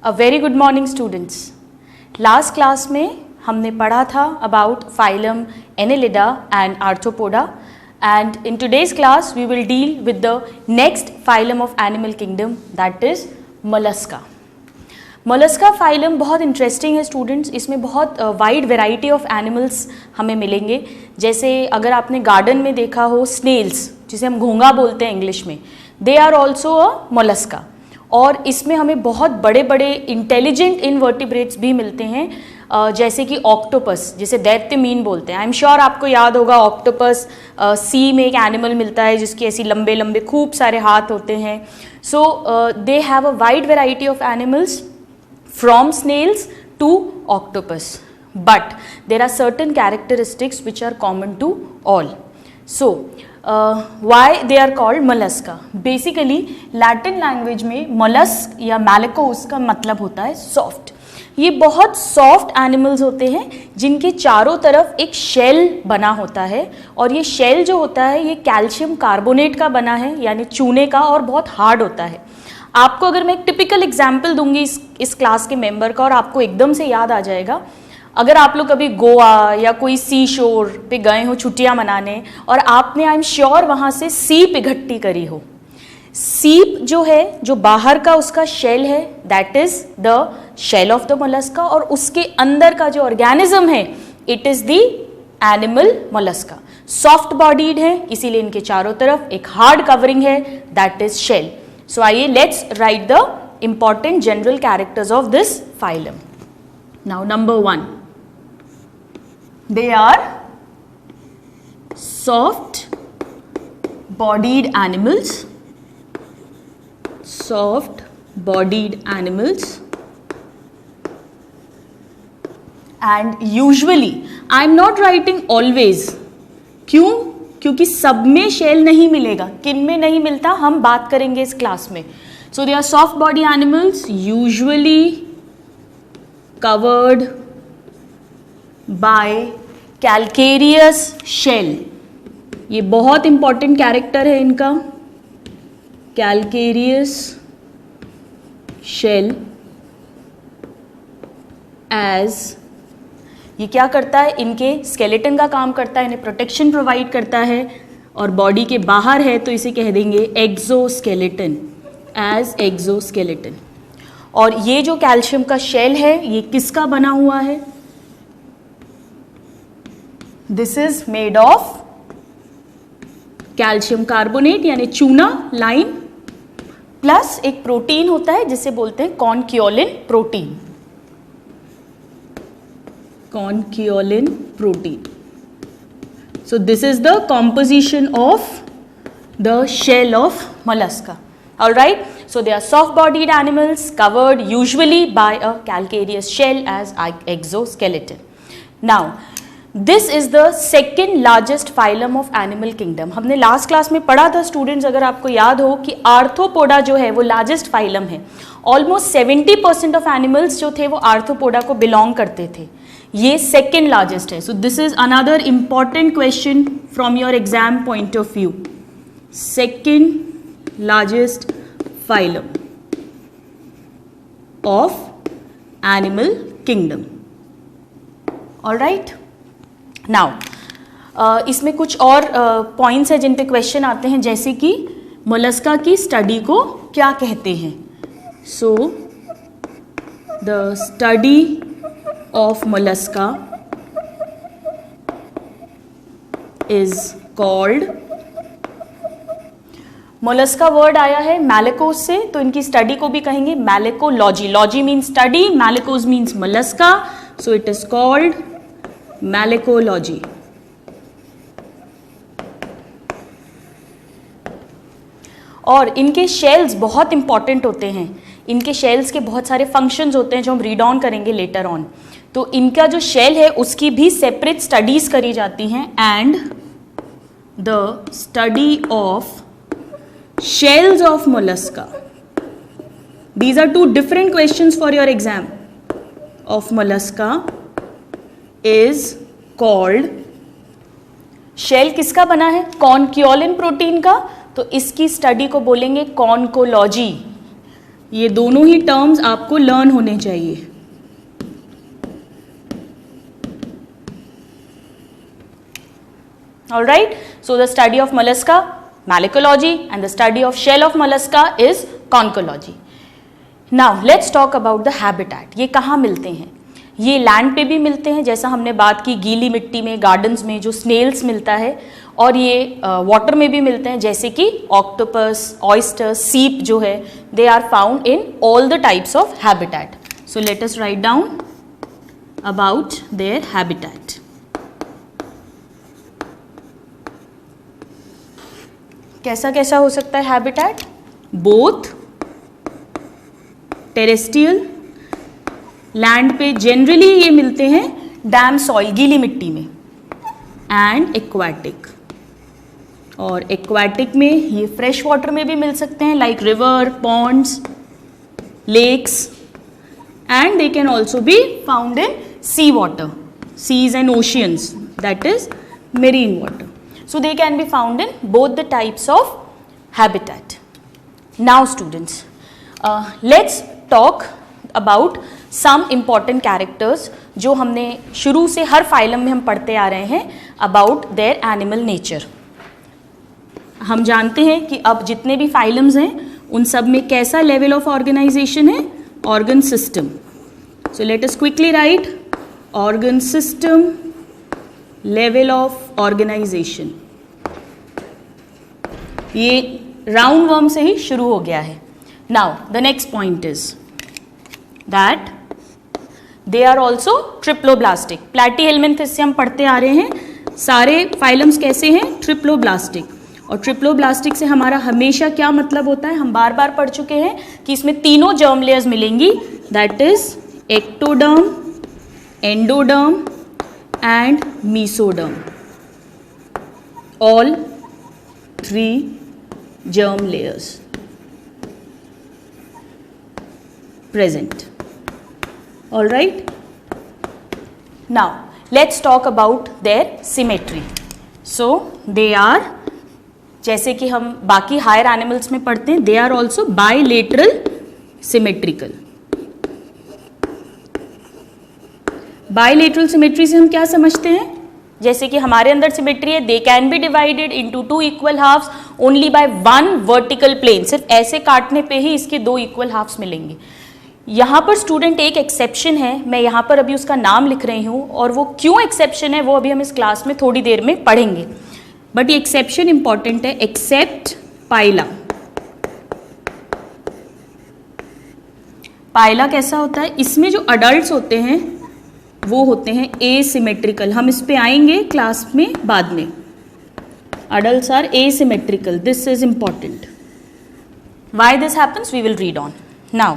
अ very good morning students. Last class में हमने पढ़ा था about phylum annelida and arthropoda, and in today's class we will deal with the next phylum of animal kingdom, that is mollusca. Mollusca phylum बहुत interesting है students. इसमें बहुत wide variety of animals हमें मिलेंगे। जैसे अगर आपने गार्डन में देखा हो स्नेल्स, जिसे हम घोंघा बोलते हैं इंग्लिश में, they are also a mollusca. और इसमें हमें बहुत बड़े बड़े इंटेलिजेंट इनवर्टिब्रेट्स भी मिलते हैं, जैसे कि ऑक्टोपस, जिसे दैत्य मीन बोलते हैं। आई एम श्योर आपको याद होगा ऑक्टोपस सी में एक एनिमल मिलता है जिसकी ऐसी लंबे लंबे खूब सारे हाथ होते हैं। So they have a wide variety of animals from snails to octopus, but there are certain characteristics which are common to all. So why they are called mollusca? Basically Latin language में mollusk या malacos का मतलब होता है soft. ये बहुत soft animals होते हैं जिनके चारों तरफ एक शेल बना होता है, और ये शेल जो होता है ये कैल्शियम कार्बोनेट का बना है, यानी चूने का, और बहुत हार्ड होता है। आपको अगर मैं एक टिपिकल एग्जाम्पल दूंगी इस क्लास के मेंबर का, और आपको एकदम से याद आ जाएगा। अगर आप लोग कभी गोवा या कोई सी शोर पे गए हो छुट्टियां मनाने, और आपने आई एम श्योर वहाँ से सीप इकट्ठी करी हो। सीप जो है, जो बाहर का उसका शेल है, that is the shell of the mollusca, और उसके अंदर का जो ऑर्गेनिज्म है, it is the animal mollusca. Soft bodied है, इसीलिए इनके चारों तरफ एक हार्ड कवरिंग है, दैट इज शेल। So आइए let's write the important general characters of this phylum. Now number 1, they are soft bodied animals. Soft bodied animals, and usually I am not writing always. क्यों? क्योंकि सब में shell नहीं मिलेगा। किन में नहीं मिलता हम बात करेंगे इस क्लास में। So they are soft body animals usually covered by calcareous shell. ये बहुत इंपॉर्टेंट कैरेक्टर है इनका, कैल्केरियस शेल। एज ये क्या करता है, इनके स्केलेटन का काम करता है, इन्हें प्रोटेक्शन प्रोवाइड करता है, और बॉडी के बाहर है तो इसे कह देंगे एक्सोस्केलेटन, एज एक्सोस्केलेटन। और ये जो कैल्शियम का शेल है ये किसका बना हुआ है? This is made of calcium carbonate यानी चूना, लाइम, प्लस एक प्रोटीन होता है जिसे बोलते हैं कॉनक्योलिन protein. Conchiolin protein. So this is the composition of the shell of mollusca. All right. So they are soft-bodied animals covered usually by a calcareous shell as exoskeleton. Now, this is the second largest phylum of animal kingdom. हमने last class में पढ़ा था students, अगर आपको याद हो, कि arthropoda जो है वो लार्जेस्ट फाइलम है। ऑलमोस्ट 70% ऑफ एनिमल्स जो थे वो आर्थ्रोपोडा को बिलोंग करते थे। ये सेकेंड लार्जेस्ट है। So this is another important question from your exam point of view. Second largest phylum of animal kingdom. Alright, now इसमें कुछ और पॉइंट्स हैं जिन पे क्वेश्चन आते हैं, जैसे कि मोलस्का की स्टडी को क्या कहते हैं। So the study of mollusca is called, Mollusca word आया है मैलेकोस से, तो इनकी स्टडी को भी कहेंगे malacology. Logy means study, malacos means Mollusca, so it is called malacology. और इनके शेल्स बहुत इंपॉर्टेंट होते हैं। इनके शेल्स के बहुत सारे फंक्शंस होते हैं जो हम रीड ऑन करेंगे लेटर ऑन। तो इनका जो शेल है उसकी भी सेपरेट स्टडीज करी जाती हैं, and the study of shells of mollusca, these are two different questions for your exam, of mollusca is called, shell किसका बना है? कॉनक्योलिन प्रोटीन का, तो इसकी स्टडी को बोलेंगे कॉन्कोलॉजी। ये दोनों ही टर्म्स आपको लर्न होने चाहिए। All right, so the study of mollusca, malacology, and the study of shell of mollusca is conchology. Now let's talk about the habitat. ये कहाँ मिलते हैं? ये लैंड पे भी मिलते हैं, जैसा हमने बात की गीली मिट्टी में, गार्डन्स में जो स्नेल्स मिलता है, और ये वाटर में भी मिलते हैं, जैसे कि ऑक्टोपस, ऑयस्टर्स, सीप जो है, they are found in all the types of habitat. So let us write down about their habitat. कैसा कैसा हो सकता है हैबिटेट? बोथ टेरेस्ट्रियल, लैंड पे जनरली ये मिलते हैं डैम सॉइल, गीली मिट्टी में, एंड एक्वाटिक. और एक्वाटिक में ये फ्रेश वाटर में भी मिल सकते हैं, like river, ponds, lakes, and they can also be found in sea water, seas and oceans, that is marine water. So they can be found in both the types of habitat. Now students, let's talk about some important characters जो हमने शुरू से हर phylum में हम पढ़ते आ रहे हैं about their animal nature. हम जानते हैं कि अब जितने भी फाइलम्स हैं उन सब में कैसा लेवल ऑफ ऑर्गेनाइजेशन है? Organ system. So let us quickly write organ system, level of organisation. ये राउंड वर्म से ही शुरू हो गया है. Now the next point is that they are also triploblastic. Platyhelminthes से हम पढ़ते आ रहे हैं, सारे फाइलम्स कैसे हैं? ट्रिप्लोब्लास्टिक. और ट्रिप्लोब्लास्टिक से हमारा हमेशा क्या मतलब होता है? हम बार बार पढ़ चुके हैं कि इसमें तीनों जर्म लेयर्स मिलेंगी, that is ectoderm, endoderm and mesoderm. All three germ layers present. All right. Now let's talk about their symmetry. So they are, जैसे कि हम बाकी हायर एनिमल्स में पढ़ते हैं, they are also bilateral symmetrical. Bilateral symmetry से हम क्या समझते हैं? जैसे कि हमारे अंदर सिमेट्री है, they can be divided into two equal halves only by one vertical plane. सिर्फ ऐसे काटने पे ही इसके दो इक्वल हाफ्स मिलेंगे. यहाँ पर स्टूडेंट एक एक्सेप्शन है, मैं यहाँ पर अभी उसका नाम लिख रही हूँ, और वो क्यों एक्सेप्शन है वो अभी हम इस क्लास में थोड़ी देर में पढ़ेंगे, बट ये एक्सेप्शन इंपॉर्टेंट है. एक्सेप्ट पाइला. पाइला कैसा होता है? इसमें जो अडल्ट्स होते हैं वो होते हैं एसिमेट्रिकल. हम इस पे आएंगे क्लास में बाद में. Adults are asymmetrical. This is important. Why this happens we will read on. Now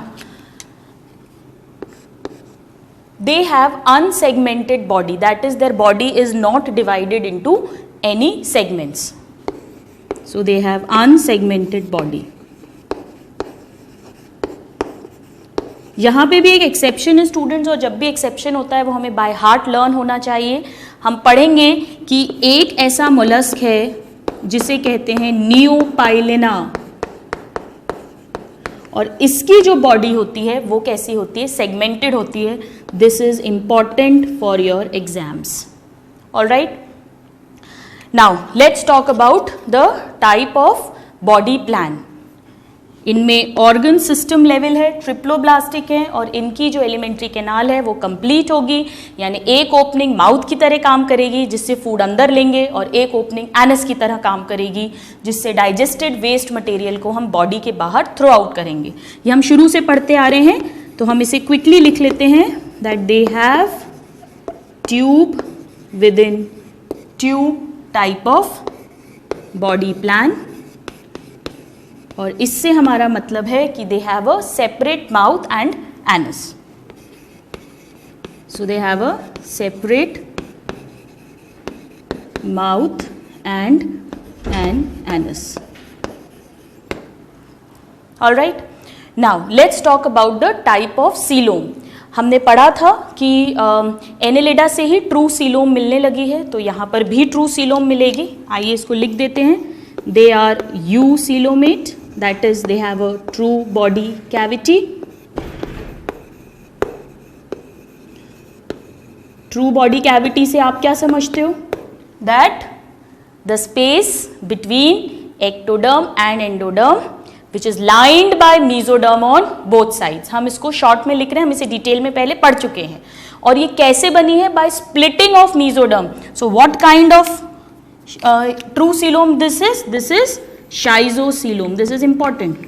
they have unsegmented body, that is their body is not divided into any segments. So they have unsegmented body. यहाँ पे भी एक exception है students, और जब भी exception होता है वो हमें बाय हार्ट लर्न होना चाहिए. हम पढ़ेंगे कि एक ऐसा मोलस्क है जिसे कहते हैं नियोपाइलिना, और इसकी जो बॉडी होती है वो कैसी होती है? सेगमेंटेड होती है. This is important for your exams. Alright. Now let's talk about the type of body plan. इनमें ऑर्गन सिस्टम लेवल है, ट्रिप्लोब्लास्टिक है, और इनकी जो एलिमेंट्री कैनाल है वो कंप्लीट होगी, यानी एक ओपनिंग माउथ की तरह काम करेगी जिससे फूड अंदर लेंगे, और एक ओपनिंग एनस की तरह काम करेगी जिससे डाइजेस्टेड वेस्ट मटेरियल को हम बॉडी के बाहर थ्रो आउट करेंगे. ये हम शुरू से पढ़ते आ रहे हैं, तो हम इसे क्विकली लिख लेते हैं that they have tube within tube type of body plan. और इससे हमारा मतलब है कि they have a separate mouth and anus. So they have a separate mouth and an anus. Alright. Now let's talk about the type of coelom. हमने पढ़ा था कि एनेलिडा से ही ट्रू सीलोम मिलने लगी है, तो यहाँ पर भी ट्रू सीलोम मिलेगी. आइए इसको लिख देते हैं. They are eucoelomate, that is they have a true body cavity. True body cavity से आप क्या समझते हो? That the space between ectoderm and endoderm which is lined by mesoderm on both sides. हम इसको शॉर्ट में लिख रहे हैं, हम इसे डिटेल में पहले पढ़ चुके हैं. और ये कैसे बनी है? By splitting of mesoderm. So what kind of true coelom this is? This is schizocoelom. This is important.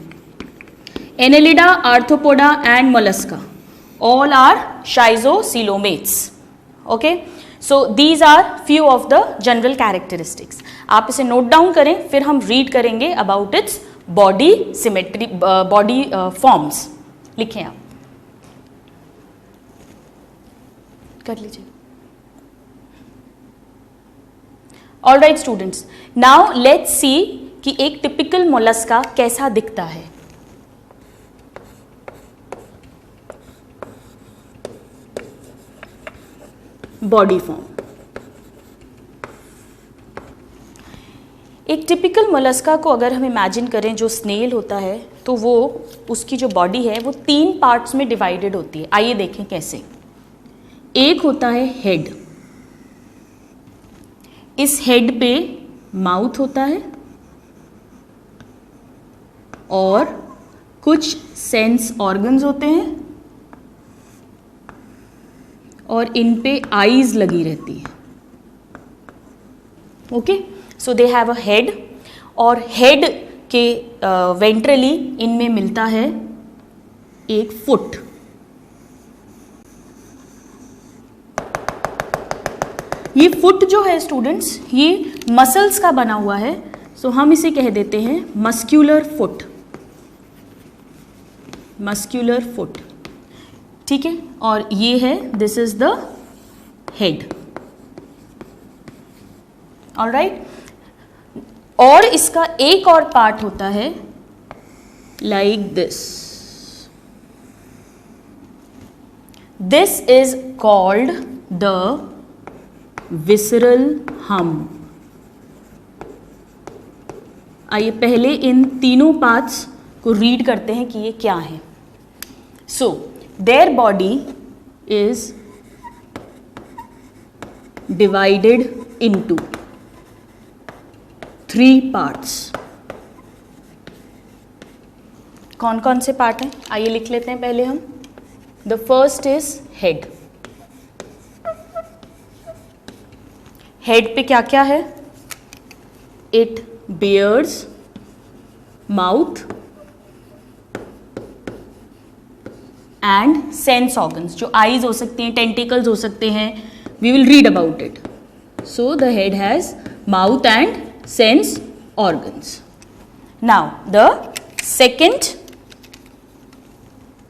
Annelida, Arthropoda and Mollusca all are schizocielomates. Okay, so these are few of the general characteristics. आप इसे note down करें, फिर हम read करेंगे about its body symmetry, body forms. लिखें आप, कर लीजिए. Alright students, now let's see कि एक टिपिकल मोलस्का कैसा दिखता है. Body form. एक टिपिकल मोलस्का को अगर हम इमेजिन करें, जो स्नेल होता है, तो वो उसकी जो बॉडी है वो 3 पार्ट्स में डिवाइडेड होती है. आइए देखें कैसे. एक होता है हेड. इस हेड पे माउथ होता है और कुछ सेंस ऑर्गन्स होते हैं और इन पे आईज लगी रहती है. Okay, so they have a head, और हेड के वेंट्रली इनमें मिलता है एक फुट. ये फुट जो है स्टूडेंट्स, ये मसल्स का बना हुआ है. सो हम इसे कह देते हैं मस्क्यूलर फुट. मस्क्यूलर फुट, ठीक है. और ये है, this is the head. Alright. और इसका एक और पार्ट होता है like this. This is called the visceral hump. आइए पहले इन तीनों पार्ट्स को रीड करते हैं कि ये क्या है. सो their body is divided into 3 parts. कौन कौन से पार्ट हैं? आइए लिख लेते हैं पहले हम. The first is head. Head पे क्या क्या है? It bears mouth and sense organs. जो आईज हो सकती हैं, टेंटिकल्स हो सकते हैं, we will read about it. So the head has mouth and sense organs. Now the second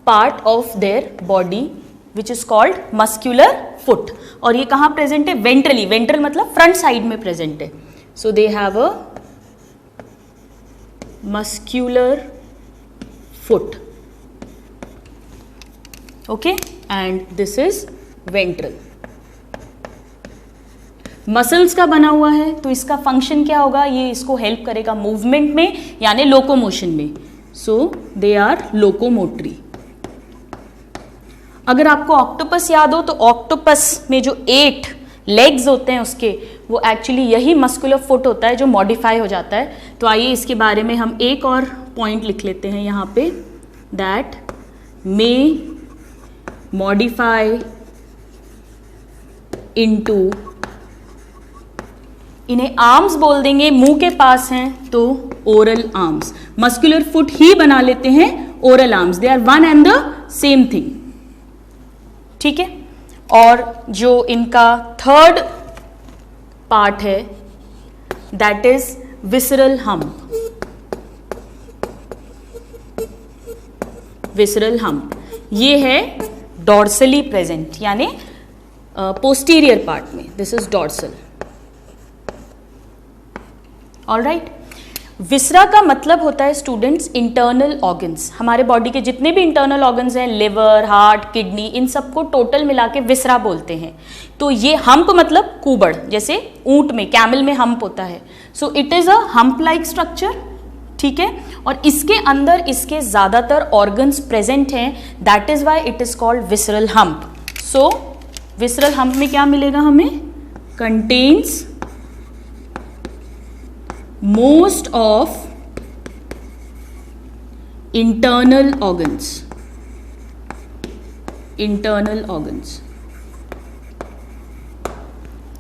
part of their body which is called muscular foot. और ये कहाँ प्रेजेंट है? वेंट्रली. वेंट्रल मतलब फ्रंट साइड में present है. So they have a muscular foot. Okay, and this is ventral. Muscles का बना हुआ है, तो इसका फंक्शन क्या होगा? ये इसको हेल्प करेगा मूवमेंट में, यानी लोकोमोशन में. So they are locomotory. अगर आपको ऑक्टोपस याद हो, तो ऑक्टोपस में जो 8 लेग्स होते हैं उसके, वो एक्चुअली यही मस्कुलर फुट होता है जो मॉडिफाई हो जाता है. तो आइए इसके बारे में हम एक और पॉइंट लिख लेते हैं यहाँ पे. दैट मे मॉडिफाई इनटू, इन्हें आर्म्स बोल देंगे, मुंह के पास हैं तो ओरल आर्म्स. मस्कुलर फुट ही बना लेते हैं oral arms. They are one and the same thing. ठीक है. और जो इनका थर्ड पार्ट है, that is visceral hump. Visceral hump ये है डॉर्सली प्रेजेंट, यानी पोस्टीरियर पार्ट में. This is dorsal. Alright. Viscera का मतलब होता है स्टूडेंट्स इंटरनल ऑर्गन्स. हमारे बॉडी के जितने भी इंटरनल ऑर्गन्स हैं, लिवर, हार्ट, किडनी, इन सबको टोटल मिला के विसरा बोलते हैं. तो ये हम्प मतलब कुबड़, जैसे ऊंट में, कैमल में हम्प होता है. So it is a hump like structure. ठीक है, और इसके अंदर इसके ज़्यादातर ऑर्गन्स प्रेजेंट हैं, that is why it is called visceral hump. So visceral hump में क्या मिलेगा हमें? Contains most of internal organs.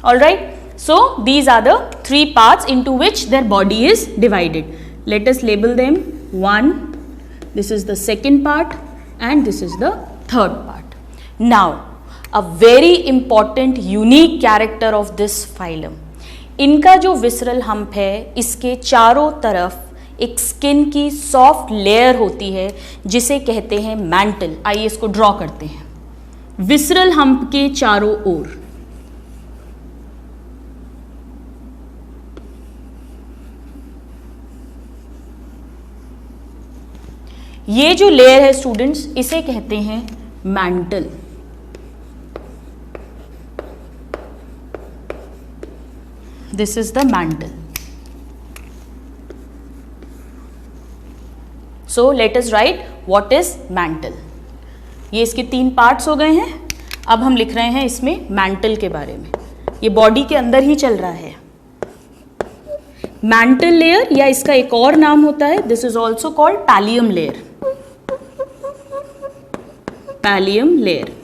All right, so these are the three parts into which their body is divided. Let us label them. One, this is the second part and this is the third part. Now a very important unique character of this phylum, इनका जो visceral hump है, इसके चारों तरफ एक skin की soft layer होती है जिसे कहते हैं मैंटल। आइए इसको ड्रॉ करते हैं। विसरल हम्प के चारों ओर ये जो लेयर है स्टूडेंट्स, इसे कहते हैं mantle. This is the mantle. So let us write what is mantle. ये इसके 3 पार्ट्स हो गए हैं। अब हम लिख रहे हैं इसमें मैंटल के बारे में। ये बॉडी के अंदर ही चल रहा है। मैंटल लेयर या इसका एक और नाम होता है, this is also called pallium layer. Pallium layer.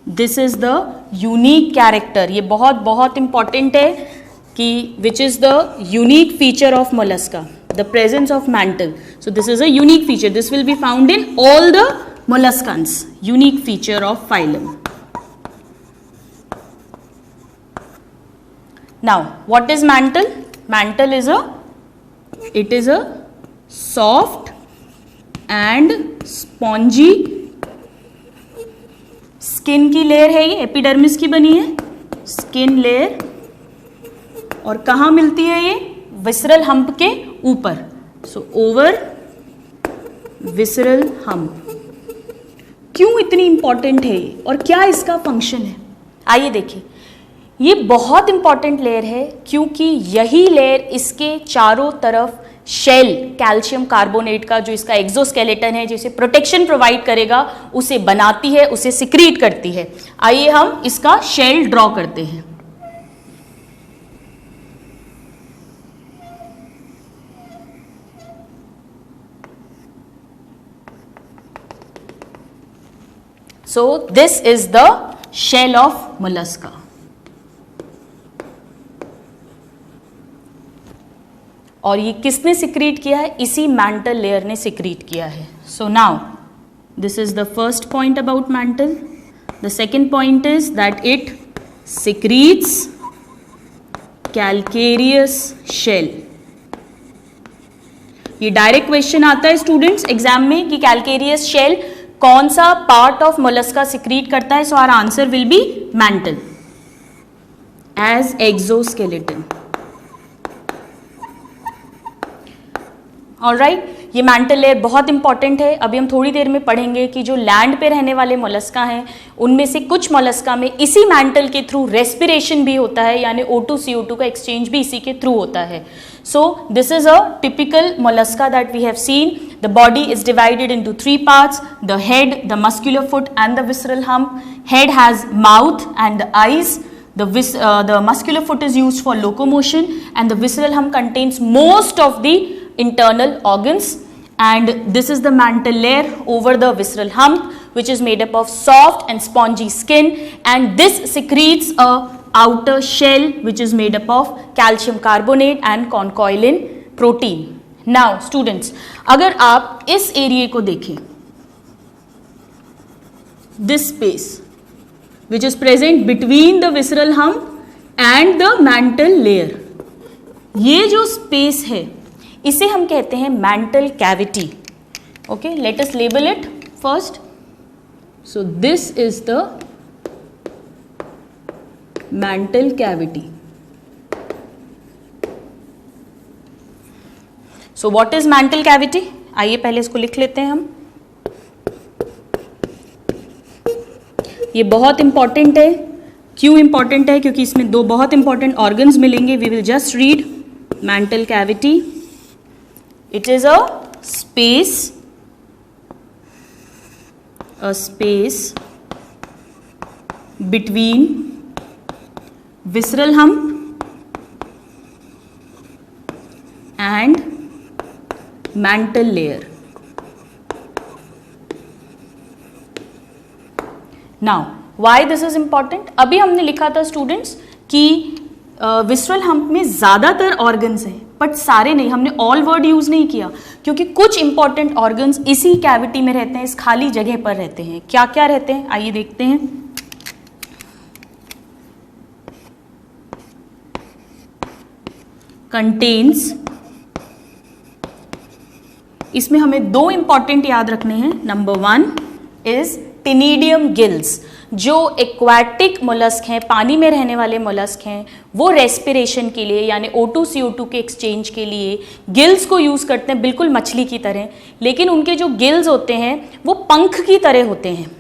This is the unique character. ये बहुत बहुत इंपॉर्टेंट है कि which is the unique feature of Mollusca, the presence of mantle. So this is a unique feature, this will be found in all the molluscans, unique feature of phylum. Now what is mantle? Mantle is it is a soft and spongy skin की layer है। ये epidermis की बनी है skin layer, और कहाँ मिलती है ये? विसरल हम्प के ऊपर। So over visceral hump. क्यों इतनी इंपॉर्टेंट है ये और क्या इसका फंक्शन है? आइए देखिए। ये बहुत इंपॉर्टेंट लेयर है क्योंकि यही लेयर इसके चारों तरफ शेल, कैल्शियम कार्बोनेट का जो इसका एक्सोस्केलेटन है, जिसे प्रोटेक्शन प्रोवाइड करेगा, उसे बनाती है, उसे सिक्रीट करती है। आइए हम इसका शेल ड्रॉ करते हैं। So this is the shell of mollusca. और ये किसने सिक्रीट किया है? इसी मैंटल लेयर ने सिक्रीट किया है। So now this is the first point about mantle. The second point is that it secretes calcareous shell. ये डायरेक्ट क्वेश्चन आता है स्टूडेंट्स एग्जाम में कि कैल्केरियस शेल कौन सा पार्ट ऑफ मोलस्का सिक्रीट करता है। So our answer will be mantle as exoskeleton. Alright, ये मैंटल लेयर बहुत इंपॉर्टेंट है। अभी हम थोड़ी देर में पढ़ेंगे कि जो लैंड पे रहने वाले मोलस्का हैं, उनमें से कुछ मोलस्का में इसी मैंटल के थ्रू रेस्पिरेशन भी होता है, यानी O2 CO2 का एक्सचेंज भी इसी के थ्रू होता है। So this is a typical mollusca that we have seen. The body is divided into 3 parts, the head, the muscular foot and the visceral hump. Head has mouth and the eyes. The muscular foot is used for locomotion and the visceral hump contains most of the internal organs, and this is the mantle layer over the visceral hump, which is made up of soft and spongy skin, and this secretes a outer shell which is made up of calcium carbonate and conchoilin protein. Now students, अगर आप इस area को देखें, this space which is present between the visceral hump and the mantle layer, ये जो space है इसे हम कहते हैं mantle cavity. Okay, let us label it first. So this is the mantle cavity. So what is mantle cavity? आइए पहले इसको लिख लेते हैं हम। ये बहुत इंपॉर्टेंट है क्यों इंपॉर्टेंट है? क्योंकि इसमें दो बहुत इंपॉर्टेंट ऑर्गन्स मिलेंगे. We will just read mantle cavity. It is a space between visceral hump and mantle layer. Now, why this is important? अभी हमने लिखा था स्टूडेंट्स कि विसरल हम्प में ज़्यादातर ऑर्गन्स हैं, बट सारे नहीं. हमने ऑल वर्ड यूज़ नहीं किया क्योंकि कुछ इंपॉर्टेंट ऑर्गन्स इसी कैविटी में रहते हैं, इस खाली जगह पर रहते हैं. क्या क्या रहते हैं आइए देखते हैं. कंटेन्स, इसमें हमें दो इंपॉर्टेंट याद रखने हैं. Number 1 is ctenidium gills. जो एक्वाटिक मोलस्क हैं, पानी में रहने वाले मोलस्क हैं, वो रेस्पिरेशन के लिए यानी O2 CO2 के एक्सचेंज के लिए गिल्स को यूज़ करते हैं, बिल्कुल मछली की तरह. लेकिन उनके जो गिल्स होते हैं वो पंख की तरह होते हैं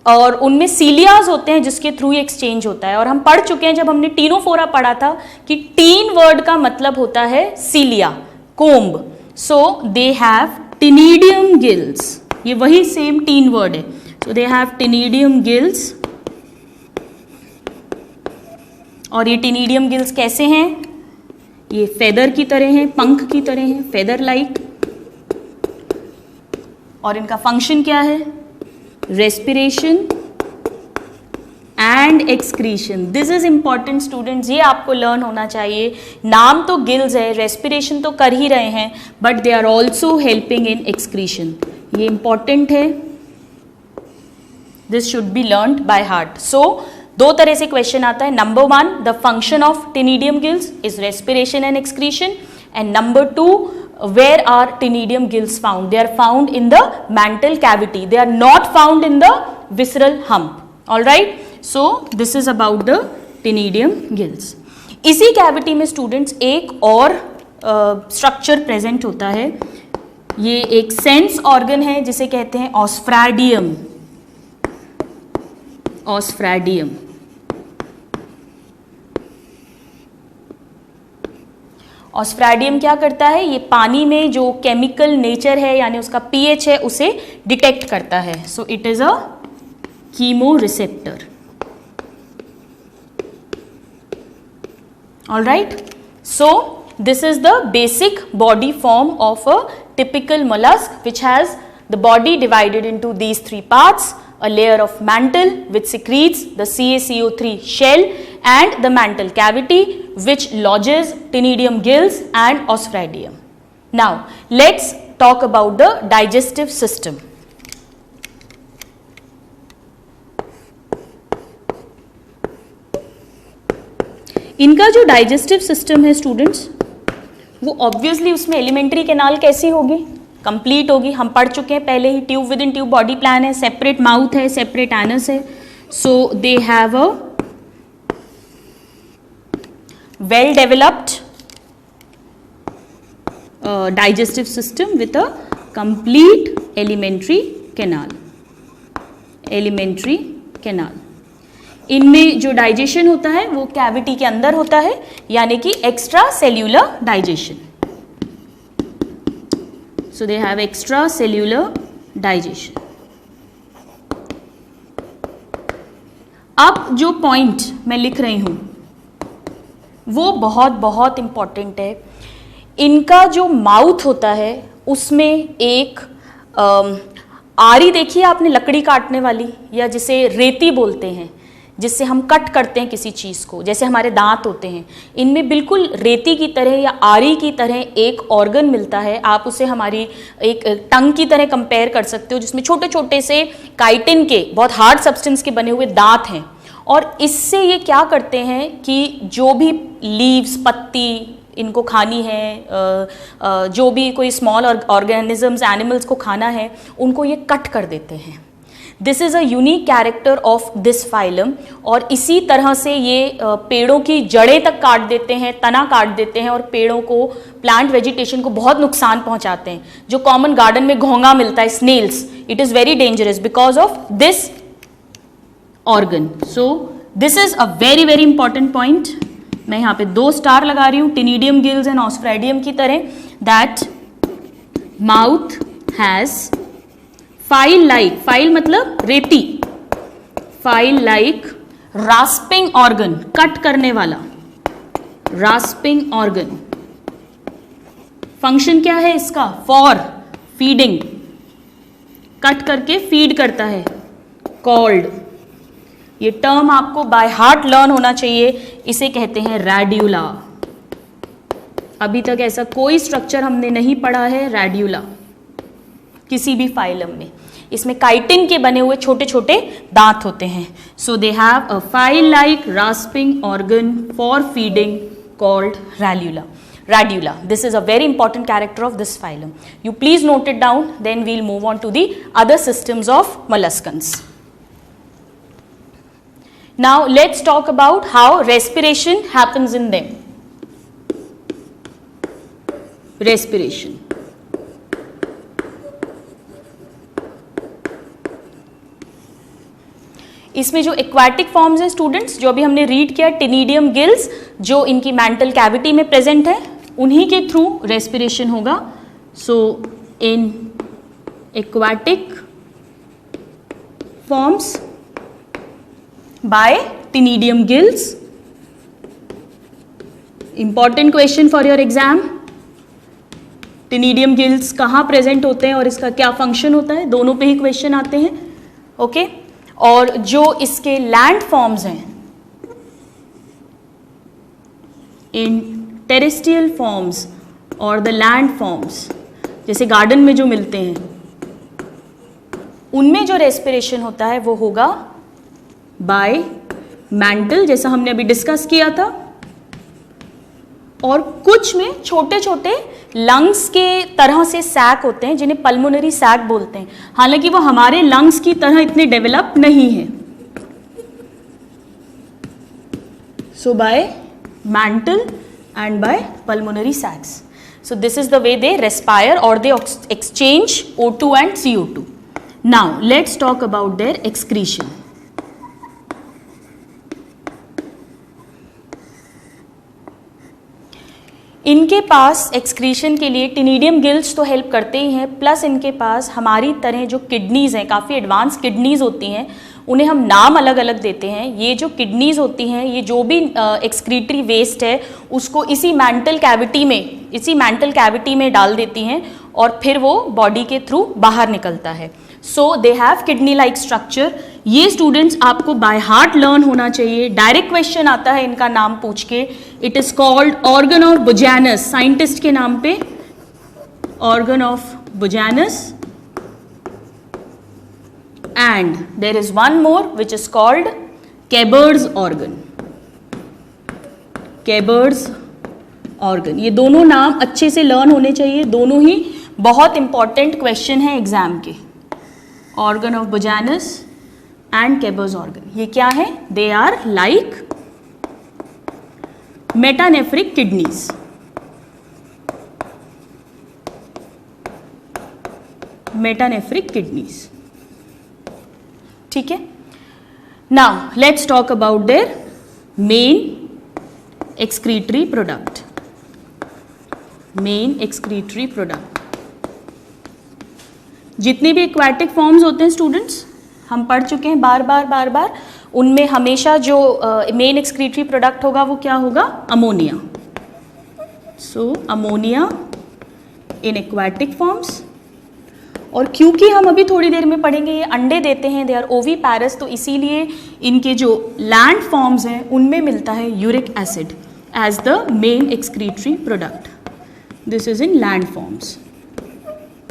और उनमें सीलियाज होते हैं जिसके थ्रू एक्सचेंज होता है. और हम पढ़ चुके हैं जब हमने टीनोफोरा पढ़ा था कि टीन वर्ड का मतलब होता है cilia, comb. So they have ctenidium gills. ये वही सेम टीन वर्ड है. So they have ctenidium gills. और ये टिनिडियम गिल्स कैसे हैं? ये फेदर की तरह हैं, पंख की तरह हैं, फेदर लाइक. और इनका फंक्शन क्या है? Respiration and excretion. This is important students, ये आपको लर्न होना चाहिए. नाम तो गिल्स है, रेस्पिरेशन तो कर ही रहे हैं, but they are also helping in excretion. ये इंपॉर्टेंट है. This should be learned by heart. So दो तरह से क्वेश्चन आता है. Number 1, the function of ctenidium gills is respiration and excretion. And number 2, where are ctenidium gills found? They are found in the mantle cavity. They are not found in the visceral hump. All right. So this is about the ctenidium gills. इसी cavity में students एक और structure present होता है. ये एक sense organ है जिसे कहते हैं ऑस्फ्रैडियम. ऑस्फ्रैडियम. ऑस्फ्रैडियम क्या करता है? ये पानी में जो केमिकल नेचर है यानी उसका पीएच है उसे डिटेक्ट करता है. So it is a chemo receptor. All right. So this is the basic body form of a typical mollusc which has the body divided into these 3 parts. A layer of mantle which secretes the CaCO3 shell and the mantle cavity which lodges टिनिडियम gills and osphraedium. Now let's talk about the digestive system. इनका जो digestive system है students, वो obviously उसमें alimentary canal कैसी होगी? Complete होगी. हम पढ़ चुके हैं पहले ही. Tube within tube body plan है, सेपरेट माउथ है, सेपरेट एनस है. So they have a well developed digestive system with a complete alimentary canal. Alimentary canal. इनमें जो डाइजेशन होता है वो कैविटी के अंदर होता है यानी कि extra cellular digestion. So they have extracellular digestion. अब जो पॉइंट मैं लिख रही हूं वो बहुत बहुत इंपॉर्टेंट है. इनका जो माउथ होता है उसमें एक आरी देखी है आपने, लकड़ी काटने वाली, या जिसे रेती बोलते हैं, जिससे हम कट करते हैं किसी चीज़ को, जैसे हमारे दांत होते हैं. इनमें बिल्कुल रेती की तरह या आरी की तरह एक ऑर्गन मिलता है. आप उसे हमारी एक टंग की तरह कंपेयर कर सकते हो, जिसमें छोटे छोटे से काइटिन के, बहुत हार्ड सब्सटेंस के बने हुए दांत हैं. और इससे ये क्या करते हैं कि जो भी लीव्स, पत्ती इनको खानी है, जो भी कोई स्मॉल ऑर्गेनिजम्स, एनिमल्स को खाना है, उनको ये कट कर देते हैं. This is a unique character of this phylum. और इसी तरह से ये पेड़ों की जड़ें तक काट देते हैं, तना काट देते हैं और पेड़ों को, प्लांट वेजिटेशन को बहुत नुकसान पहुंचाते हैं. जो कॉमन गार्डन में घोंघा मिलता है, snails, it is very dangerous because of this organ. So this is a very very important point. मैं यहाँ पे 2 स्टार लगा रही हूँ टिनिडियम गिल्स एंड ऑस्ट्रेडियम की तरह. That mouth has file like, file मतलब रेती, file like rasping organ, cut करने वाला रास्पिंग ऑर्गन. फंक्शन क्या है इसका? फॉर फीडिंग, कट करके फीड करता है. कॉल्ड, ये टर्म आपको बाय हार्ट लर्न होना चाहिए, इसे कहते हैं रेड्यूला. अभी तक ऐसा कोई स्ट्रक्चर हमने नहीं पढ़ा है रेड्यूला किसी भी फाइलम में. इसमें काइटिन के बने हुए छोटे छोटे दांत होते हैं. So they have a file like rasping organ for feeding called radula. Radula. This is a very important character of this phylum. You please note it down, then we'll move on to the other systems of molluscans. Now let's talk about how respiration happens in them. Respiration. इसमें जो aquatic forms हैं students, जो अभी हमने read किया, टिनिडियम gills जो इनकी mantle cavity में प्रेजेंट है, उन्हीं के थ्रू रेस्पिरेशन होगा. So in aquatic forms by ctenidium gills. Important question for your exam, ctenidium gills कहाँ प्रेजेंट होते हैं और इसका क्या फंक्शन होता है, दोनों पे ही क्वेश्चन आते हैं. ओके और जो इसके लैंड फॉर्म्स हैं, इन टेरेस्ट्रियल फॉर्म्स और द लैंड फॉर्म्स, जैसे गार्डन में जो मिलते हैं, उनमें जो रेस्पिरेशन होता है वो होगा बाय मैंटल, जैसा हमने अभी डिस्कस किया था. और कुछ में छोटे छोटे लंग्स के तरह से सैक होते हैं जिन्हें पल्मोनरी सैक बोलते हैं, हालांकि वो हमारे लंग्स की तरह इतने डेवलप नहीं है. So by mantle and by pulmonary sacs. So this is the way they respire or they exchange O2 and CO2. Now let's talk about their excretion. इनके पास एक्सक्रीशन के लिए टिनिडियम गिल्स तो हेल्प करते ही हैं, प्लस इनके पास हमारी तरह जो किडनीज हैं, काफ़ी एडवांस किडनीज होती हैं, उन्हें हम नाम अलग अलग देते हैं. ये जो किडनीज होती हैं, ये जो भी एक्सक्रीटरी वेस्ट है उसको इसी मेंटल कैविटी में डाल देती हैं और फिर वो बॉडी के थ्रू बाहर निकलता है. So they have kidney like structure. ये स्टूडेंट्स आपको बाय हार्ट लर्न होना चाहिए. डायरेक्ट क्वेश्चन आता है इनका नाम पूछ के. It is called organ of Bojanus, scientist के नाम पे organ of Bojanus. And there is one more which is called Keber's organ. Keber's organ. ये दोनों नाम अच्छे से लर्न होने चाहिए, दोनों ही बहुत इंपॉर्टेंट क्वेश्चन है एग्जाम के. Organ of Bojanus and Keber's organ. ये क्या है? They are like metanephric kidneys. Metanephric kidneys. ठीक है. Now let's talk about their main excretory product. Main excretory product, जितने भी एक्वाटिक फॉर्म्स होते हैं स्टूडेंट्स, हम पढ़ चुके हैं बार बार, उनमें हमेशा जो मेन एक्सक्रीटरी प्रोडक्ट होगा वो क्या होगा? अमोनिया. सो अमोनिया इन एक्वाटिक फॉर्म्स. और क्योंकि हम अभी थोड़ी देर में पढ़ेंगे ये अंडे देते हैं, दे आर ओवीपैरस, तो इसीलिए इनके जो लैंड फॉर्म्स हैं उनमें मिलता है uric acid as the main excretory product. This is in land forms.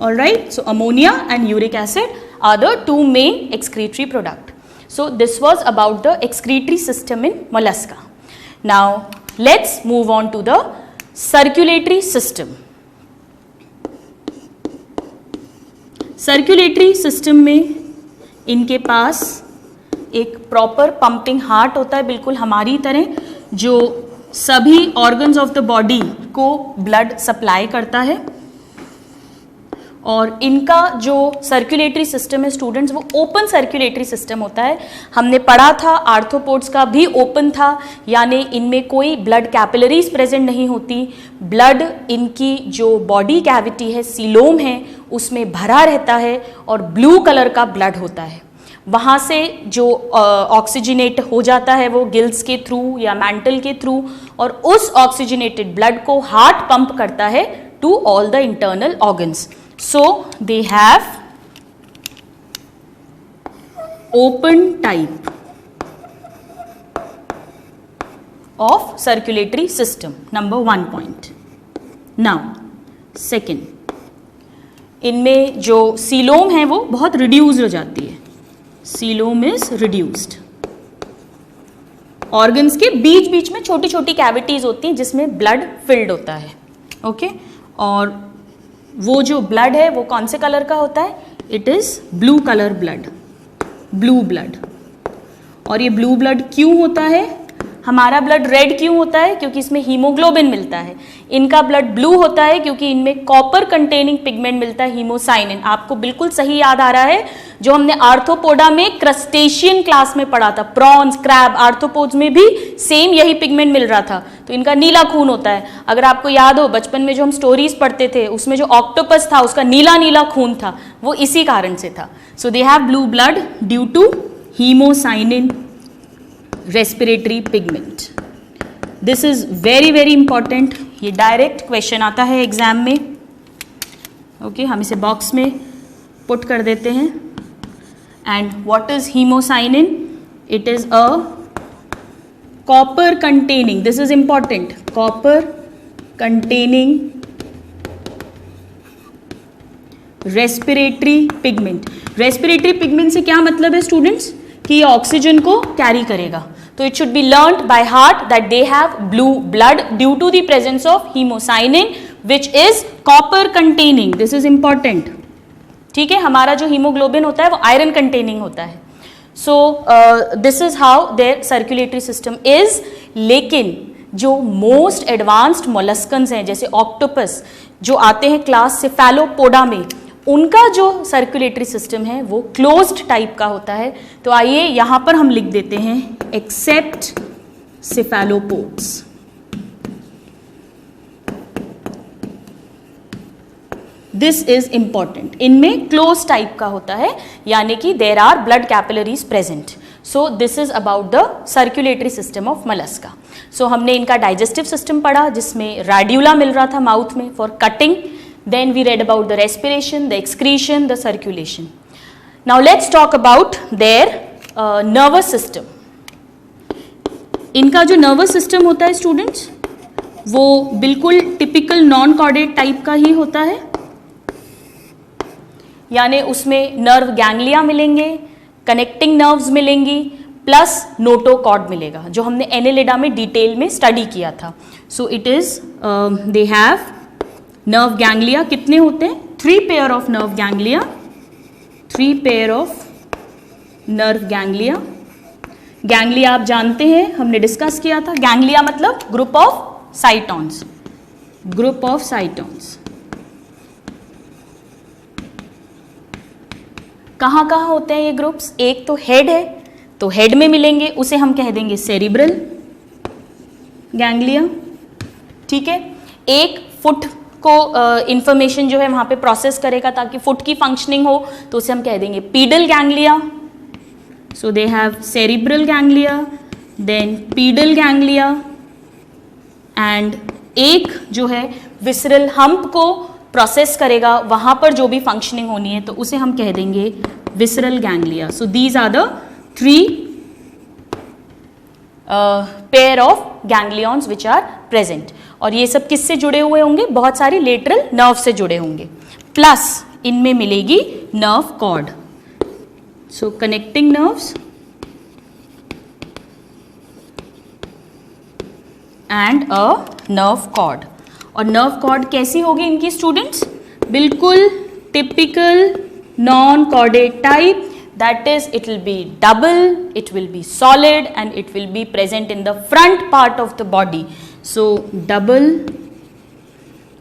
Alright, so ammonia and uric acid are the two main excretory product. So this was about the excretory system in mollusca. Now let's move on to the circulatory system. Circulatory system में इनके पास एक proper pumping heart होता है, बिल्कुल हमारी तरह, जो सभी ऑर्गन्स ऑफ द बॉडी को ब्लड सप्लाई करता है. और इनका जो सर्कुलेटरी सिस्टम है स्टूडेंट्स वो ओपन सर्कुलेटरी सिस्टम होता है। हमने पढ़ा था आर्थ्रोपोड्स का भी ओपन था, यानी इनमें कोई ब्लड कैपिलरीज प्रेजेंट नहीं होती। ब्लड इनकी जो बॉडी कैविटी है, सीलोम है, उसमें भरा रहता है और ब्लू कलर का ब्लड होता है। वहाँ से जो ऑक्सीजनेट हो जाता है वो गिल्स के थ्रू या मैंटल के थ्रू, और उस ऑक्सीजनेटेड ब्लड को हार्ट पंप करता है to all the internal organs. So they have open type of circulatory system, number 1 point. Now second, इनमें जो सीलोम है वो बहुत रिड्यूस हो जाती है, सीलोम इज रिड्यूस्ड। ऑर्गन्स के बीच बीच में छोटी छोटी कैविटीज होती हैं जिसमें ब्लड फिल्ड होता है, ओके और वो जो ब्लड है वो कौन से कलर का होता है? It is blue colour blood, blue blood. और ये ब्लू ब्लड क्यों होता है? हमारा ब्लड रेड क्यों होता है? क्योंकि इसमें हीमोग्लोबिन मिलता है। इनका ब्लड ब्लू होता है क्योंकि इनमें कॉपर कंटेनिंग पिगमेंट मिलता है, हीमोसाइनिन। आपको बिल्कुल सही याद आ रहा है, जो हमने आर्थ्रोपोडा में क्रस्टेशियन क्लास में पढ़ा था, प्रॉन्स, क्रैब, आर्थ्रोपोड्स में भी सेम यही पिगमेंट मिल रहा था। तो इनका नीला खून होता है। अगर आपको याद हो बचपन में जो हम स्टोरीज पढ़ते थे उसमें जो ऑक्टोपस था उसका नीला नीला खून था, वो इसी कारण से था। So they have blue blood due to haemocyanin respiratory pigment. This is very very important, ये डायरेक्ट क्वेश्चन आता है एग्जाम में, ओके हम इसे बॉक्स में पुट कर देते हैं। And what is haemocyanin? It is a copper containing, this is important, copper containing respiratory pigment. Respiratory pigment से क्या मतलब है स्टूडेंट्स? कि ये ऑक्सीजन को कैरी करेगा। तो it should be learned by heart that they have blue blood due to the presence of haemocyanin which is copper containing, this is important. ठीक है, हमारा जो हीमोग्लोबिन होता है वो आयरन कंटेनिंग होता है। So this is how their circulatory system is. लेकिन जो मोस्ट एडवांस्ड मोलस्कन्स हैं जैसे ऑक्टोपस जो आते हैं क्लास सेफेलोपोडा में, उनका जो सर्कुलेटरी सिस्टम है वो क्लोज्ड टाइप का होता है। तो आइए यहां पर हम लिख देते हैं except cephalopods. This is important, इनमें क्लोज टाइप का होता है, यानी कि there are blood capillaries present. So this is about the circulatory system of Mollusca. सो हमने इनका डाइजेस्टिव सिस्टम पढ़ा जिसमें रेड्यूला मिल रहा था माउथ में for cutting. Then we read about the respiration, the excretion, the circulation. Now let's talk about their nervous system. इनका जो nervous system होता है स्टूडेंट्स वो बिल्कुल टिपिकल नॉन कॉर्डेट टाइप का ही होता है, यानी उसमें नर्व गैंग्लिया मिलेंगे, कनेक्टिंग नर्व्स मिलेंगी, प्लस नोटोकॉर्ड मिलेगा जो हमने एनेलिडा में डिटेल में स्टडी किया था। सो it is they have nerve ganglia. कितने होते हैं? 3 pair of nerve ganglia, 3 pair of nerve ganglia. Ganglia आप जानते हैं, हमने डिस्कस किया था। गैंग्लिया मतलब ग्रुप ऑफ साइटॉन्स, ग्रुप ऑफ साइटॉन्स। कहाँ कहाँ होते हैं ये ग्रुप्स? एक तो हेड है, तो हेड में मिलेंगे, उसे हम कह देंगे सेरिब्रल गैंग्लिया। ठीक है, एक फुट को इंफॉर्मेशन जो है वहां पे प्रोसेस करेगा ताकि फुट की फंक्शनिंग हो, तो उसे हम कह देंगे pedal ganglia. So they have cerebral ganglia, then pedal ganglia, and एक जो है विसरल हम्प को प्रोसेस करेगा, वहां पर जो भी फंक्शनिंग होनी है तो उसे हम कह देंगे visceral ganglia. So these are the 3 pair of ganglions which are present. और ये सब किससे जुड़े हुए होंगे? बहुत सारी लेटरल नर्व से जुड़े होंगे, प्लस इनमें मिलेगी nerve cord. So connecting nerves and a nerve cord. और नर्व कॉर्ड कैसी होगी इनकी स्टूडेंट्स? बिल्कुल typical non chordate type, that is it will be double, it will be solid and it will be present in the front part of the body. So double,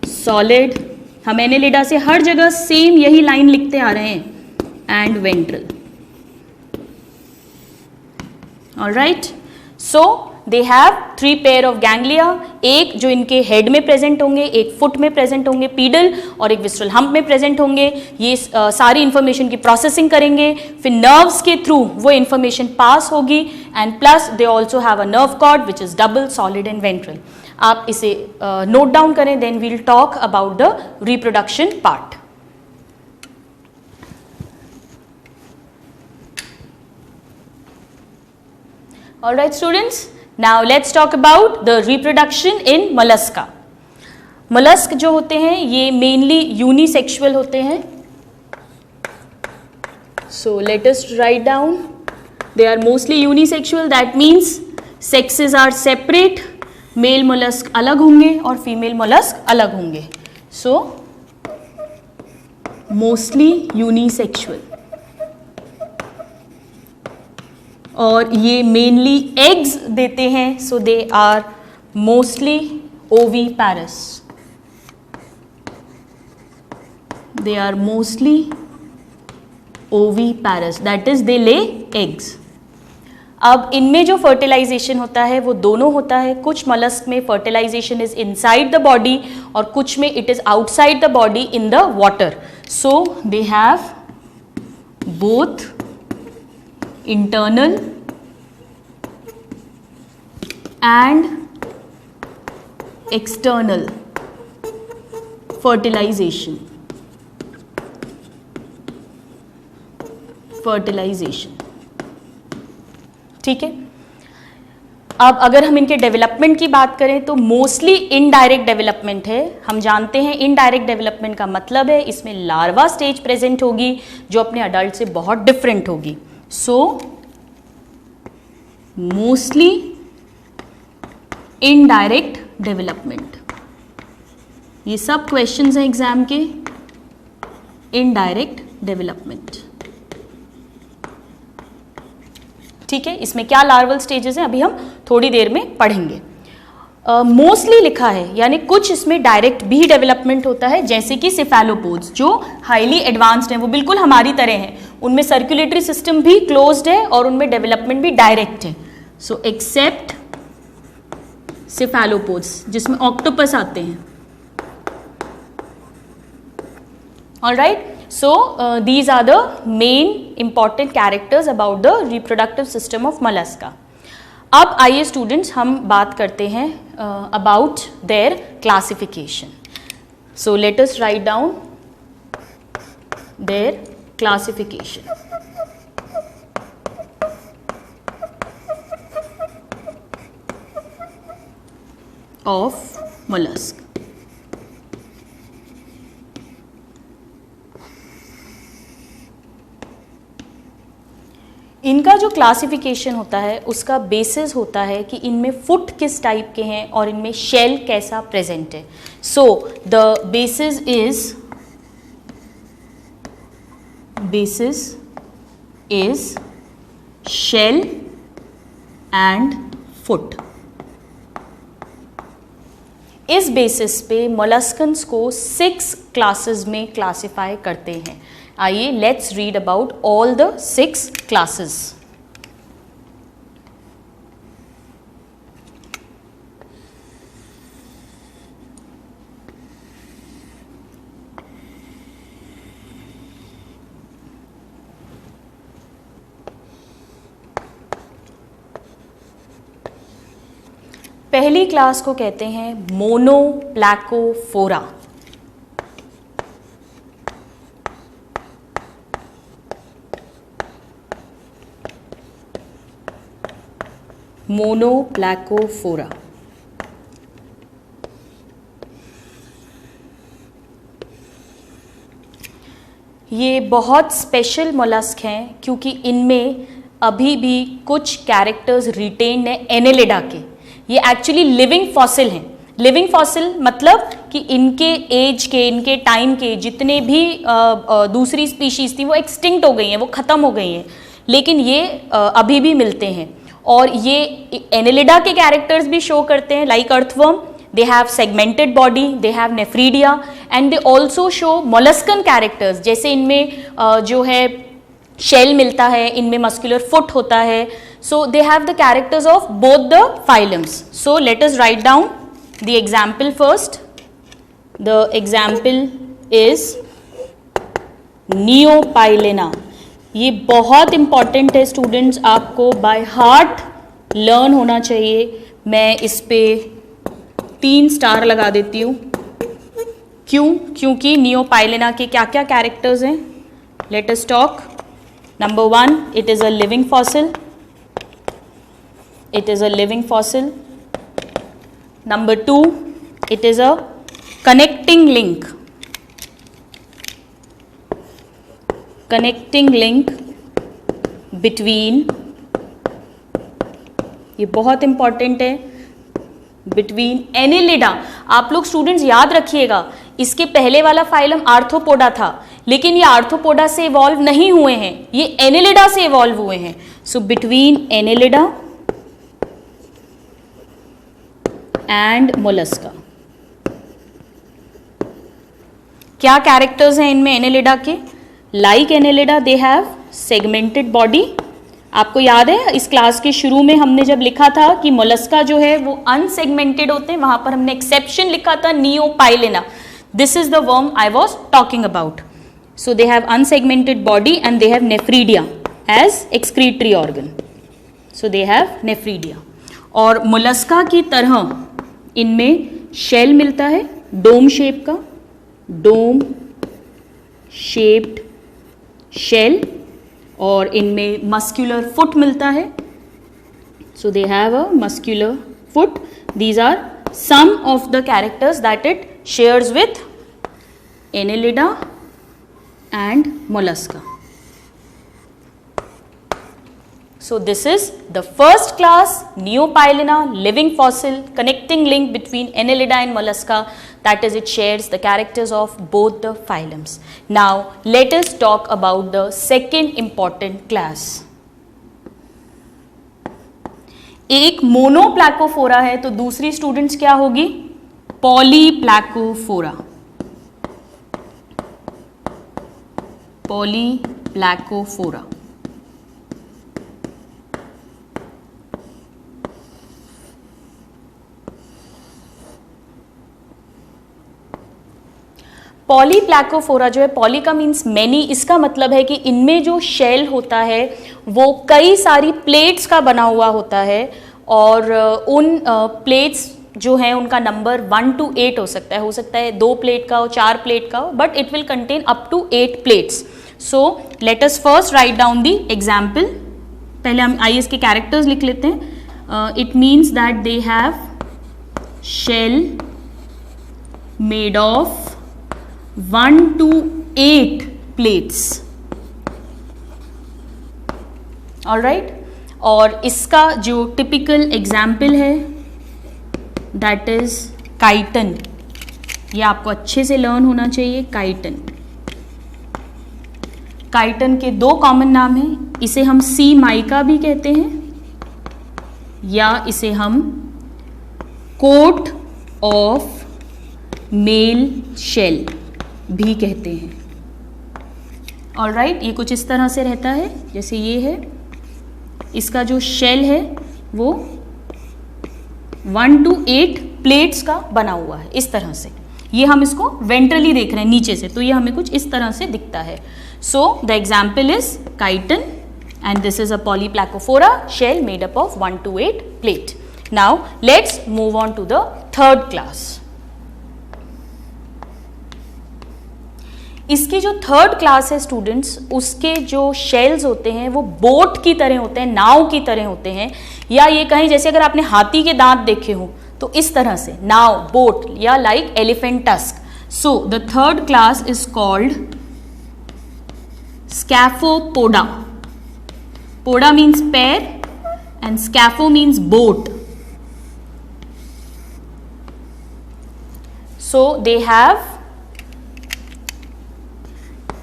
solid हम Annelida से हर जगह same यही line लिखते आ रहे हैं, and ventral. Alright, so they have 3 pair of ganglia, एक जो इनके हेड में प्रेजेंट होंगे, एक फुट में प्रेजेंट होंगे पीडल, और एक विस्ट्रल हम्प में प्रेजेंट होंगे। ये सारी इंफॉर्मेशन की प्रोसेसिंग करेंगे, फिर नर्व्स के थ्रू वो इंफॉर्मेशन पास होगी, and plus they also have a nerve cord which is double, solid and ventral. आप इसे नोट डाउन करें, then we'll talk about the reproduction part. All right students, now let's talk about the reproduction in mollusca. mollusk जो होते हैं ये mainly unisexual होते हैं. So let us write down, they are mostly unisexual, that means sexes are separate, male mollusk अलग होंगे और female mollusk अलग होंगे. So mostly unisexual. और ये मेनली एग्स देते हैं, so they are mostly oviparous, they are mostly oviparous, that is they lay eggs. अब इनमें जो फर्टिलाइजेशन होता है वो दोनों होता है, कुछ mollusk में fertilisation is inside the body और कुछ में it is outside the body in the water, so they have both internal and external fertilization. ठीक है। अब अगर हम इनके डेवलपमेंट की बात करें तो मोस्टली इनडायरेक्ट डेवलपमेंट है। हम जानते हैं इनडायरेक्ट डेवलपमेंट का मतलब है इसमें लार्वा स्टेज प्रेजेंट होगी जो अपने अडल्ट से बहुत डिफरेंट होगी। सो मोस्टली इनडायरेक्ट डेवलपमेंट, ये सब क्वेश्चंस हैं एग्जाम के, इनडायरेक्ट डेवलपमेंट। ठीक है, इसमें क्या लार्वल स्टेजेस हैं अभी हम थोड़ी देर में पढ़ेंगे। मोस्टली लिखा है, यानी कुछ इसमें डायरेक्ट भी डेवलपमेंट होता है, जैसे कि सिफेलोपोड्स जो हाईली एडवांस्ड हैं, वो बिल्कुल हमारी तरह हैं, उनमें सर्कुलेटरी सिस्टम भी क्लोज्ड है और उनमें डेवलपमेंट भी डायरेक्ट है। सो एक्सेप्ट सिफेलोपोड्स जिसमें ऑक्टोपस आते हैं। Alright, so these are the main important characters about the reproductive system of mollusca. अब आइए स्टूडेंट्स हम बात करते हैं about their classification. So let us write down their classification. Of mollusk. इनका जो क्लासिफिकेशन होता है उसका बेसिस होता है कि इनमें फुट किस टाइप के हैं और इनमें शेल कैसा प्रेजेंट है। So the basis is shell and foot. इस बेसिस पे मोलस्कन्स को 6 क्लासेस में क्लासिफाई करते हैं। आइए let's read about all the 6 classes. पहली क्लास को कहते हैं मोनोप्लैकोफोरा। मोनोप्लैकोफोरा। ये बहुत स्पेशल मोलस्क हैं क्योंकि इनमें अभी भी कुछ कैरेक्टर्स रिटेन्ड हैं एनेलिडा के। ये एक्चुअली लिविंग फॉसिल हैं। लिविंग फॉसिल मतलब कि इनके एज के, इनके टाइम के जितने भी दूसरी स्पीशीज थी वो एक्सटिंक्ट हो गई हैं, वो ख़त्म हो गई हैं, लेकिन ये अभी भी मिलते हैं। और ये एनेलिडा के कैरेक्टर्स भी शो करते हैं, like earthworm, they have segmented body, they have nephridia and they also show molluscan characters, जैसे इनमें जो है शेल मिलता है, इनमें मस्कुलर फुट होता है. So they have the characters of both the phylums. So let us write down the example first. The example is Neopilina. ये बहुत इंपॉर्टेंट है स्टूडेंट्स, आपको बाय हार्ट लर्न होना चाहिए. मैं इस पे 3 स्टार लगा देती हूँ. क्यों? क्योंकि नियोपाइलेना के क्या क्या कैरेक्टर्स हैं. Let us talk. Number 1, it is a living fossil. It is a living fossil. Number 2, it is a connecting link. Connecting link between, ये बहुत इंपॉर्टेंट है, बिटवीन एनेलिडा. आप लोग स्टूडेंट्स याद रखिएगा, इसके पहले वाला फाइलम आर्थ्रोपोडा था, लेकिन ये आर्थ्रोपोडा से इवॉल्व नहीं हुए हैं, ये एनेलिडा से इवॉल्व हुए हैं. So between Annelida and Mollusca. क्या कैरेक्टर्स हैं इनमें एनेलिडा के? Like Annelida they have segmented body. आपको याद है इस क्लास के शुरू में हमने जब लिखा था कि मोलस्का जो है वो अनसेगमेंटेड होते हैं, वहां पर हमने एक्सेप्शन लिखा था Neopilina. This is the worm I was talking about. So they have unsegmented body and they have nephridia as excretory organ. So they have nephridia. और मोलस्का की तरह इनमें शेल मिलता है डोम शेप का, डोम शेप्ड शेल, और इनमें muscular foot मिलता है. So they have a muscular foot. These are some of the characters that it shares with Annelida and Mollusca. So this is the first class Neopilena living fossil connecting link between Annelida and Mollusca, that is it shares the characters of both the phylums. Now let us talk about the second important class. एक मोनोप्लैकोफोरा है तो दूसरी students क्या होगी? पॉलीप्लैकोफोरा. पॉलीप्लैकोफोरा. पॉलीप्लैकोफोरा जो है, poly का means many, इसका मतलब है कि इनमें जो शेल होता है वो कई सारी प्लेट्स का बना हुआ होता है, और उन प्लेट्स जो हैं उनका नंबर 1 to 8 हो सकता है 2 प्लेट का हो, 4 प्लेट का हो, but it will contain up to 8 plates. So let us first write down the example. पहले हम आइए इसके कैरेक्टर्स लिख लेते हैं. It means that they have shell made of 1 to 8 plates. All right. और इसका जो टिपिकल एग्जाम्पल है दैट इज काइटन. ये आपको अच्छे से लर्न होना चाहिए. काइटन. काइटन के 2 कॉमन नाम हैं. इसे हम सी माइका भी कहते हैं या इसे हम कोट ऑफ मेल शेल भी कहते हैं. All right. ये कुछ इस तरह से रहता है जैसे ये है. इसका जो शेल है वो 1 to 8 प्लेट्स का बना हुआ है इस तरह से. ये हम इसको वेंट्रली देख रहे हैं नीचे से, तो ये हमें कुछ इस तरह से दिखता है. So the example is chiton and this is a Polyplacophora shell made up of 1 to 8 plate. Now let's move on to the third class. इसकी जो थर्ड क्लास है स्टूडेंट्स, उसके जो शेल्स होते हैं वो बोट की तरह होते हैं, नाव की तरह होते हैं, या ये कहीं जैसे अगर आपने हाथी के दांत देखे हो तो इस तरह से नाव, बोट, या like elephant tusk. So the third class is called Scaphopoda. Poda means पैर and scapho means boat. So they have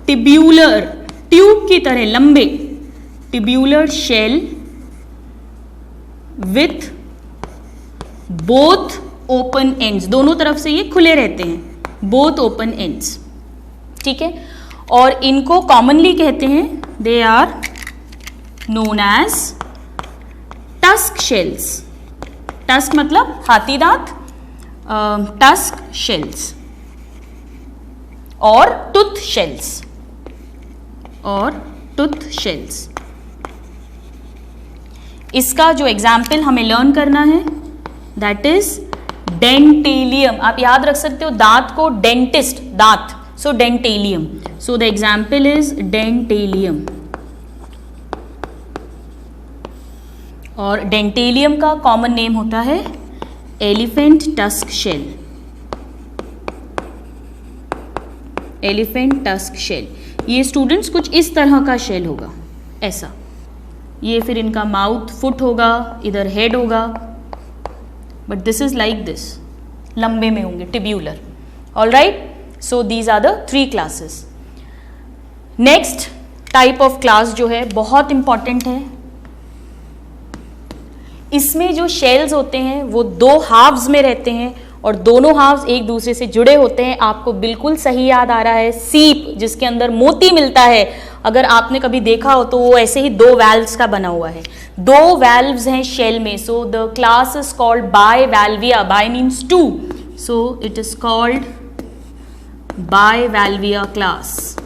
tubular, tube की तरह लंबे tubular shell with both open ends. दोनों तरफ से ये खुले रहते हैं. बोथ ओपन एंड्स, ठीक है। और इनको कॉमनली कहते हैं, they are known as tusk shells. Tusk मतलब हाथी दांत, टस्क शेल्स और टूथ शेल्स, और टूथ शेल्स। इसका जो एग्जाम्पल हमें लर्न करना है दैट इज डेंटेलियम। आप याद रख सकते हो दांत को, डेंटिस्ट दांत, so Dentalium. So the example is Dentalium. और डेंटेलियम का कॉमन नेम होता है elephant tusk shell, elephant tusk shell. ये स्टूडेंट्स कुछ इस तरह का शेल होगा, ऐसा। ये फिर इनका माउथ फुट होगा, इधर हेड होगा, but this is like this, लंबे में होंगे, tubular. Alright, so these are the 3 classes. Next type of class जो है बहुत इंपॉर्टेंट है। इसमें जो शेल्स होते हैं वो 2 हाफ्स में रहते हैं और दोनों हाफ्स एक दूसरे से जुड़े होते हैं। आपको बिल्कुल सही याद आ रहा है, सीप जिसके अंदर मोती मिलता है, अगर आपने कभी देखा हो तो वो ऐसे ही 2 वैल्व्स का बना हुआ है। 2 वैल्व्स हैं शेल में, so the class is called Bivalvia. Bi means 2, so it is called Bivalvia class.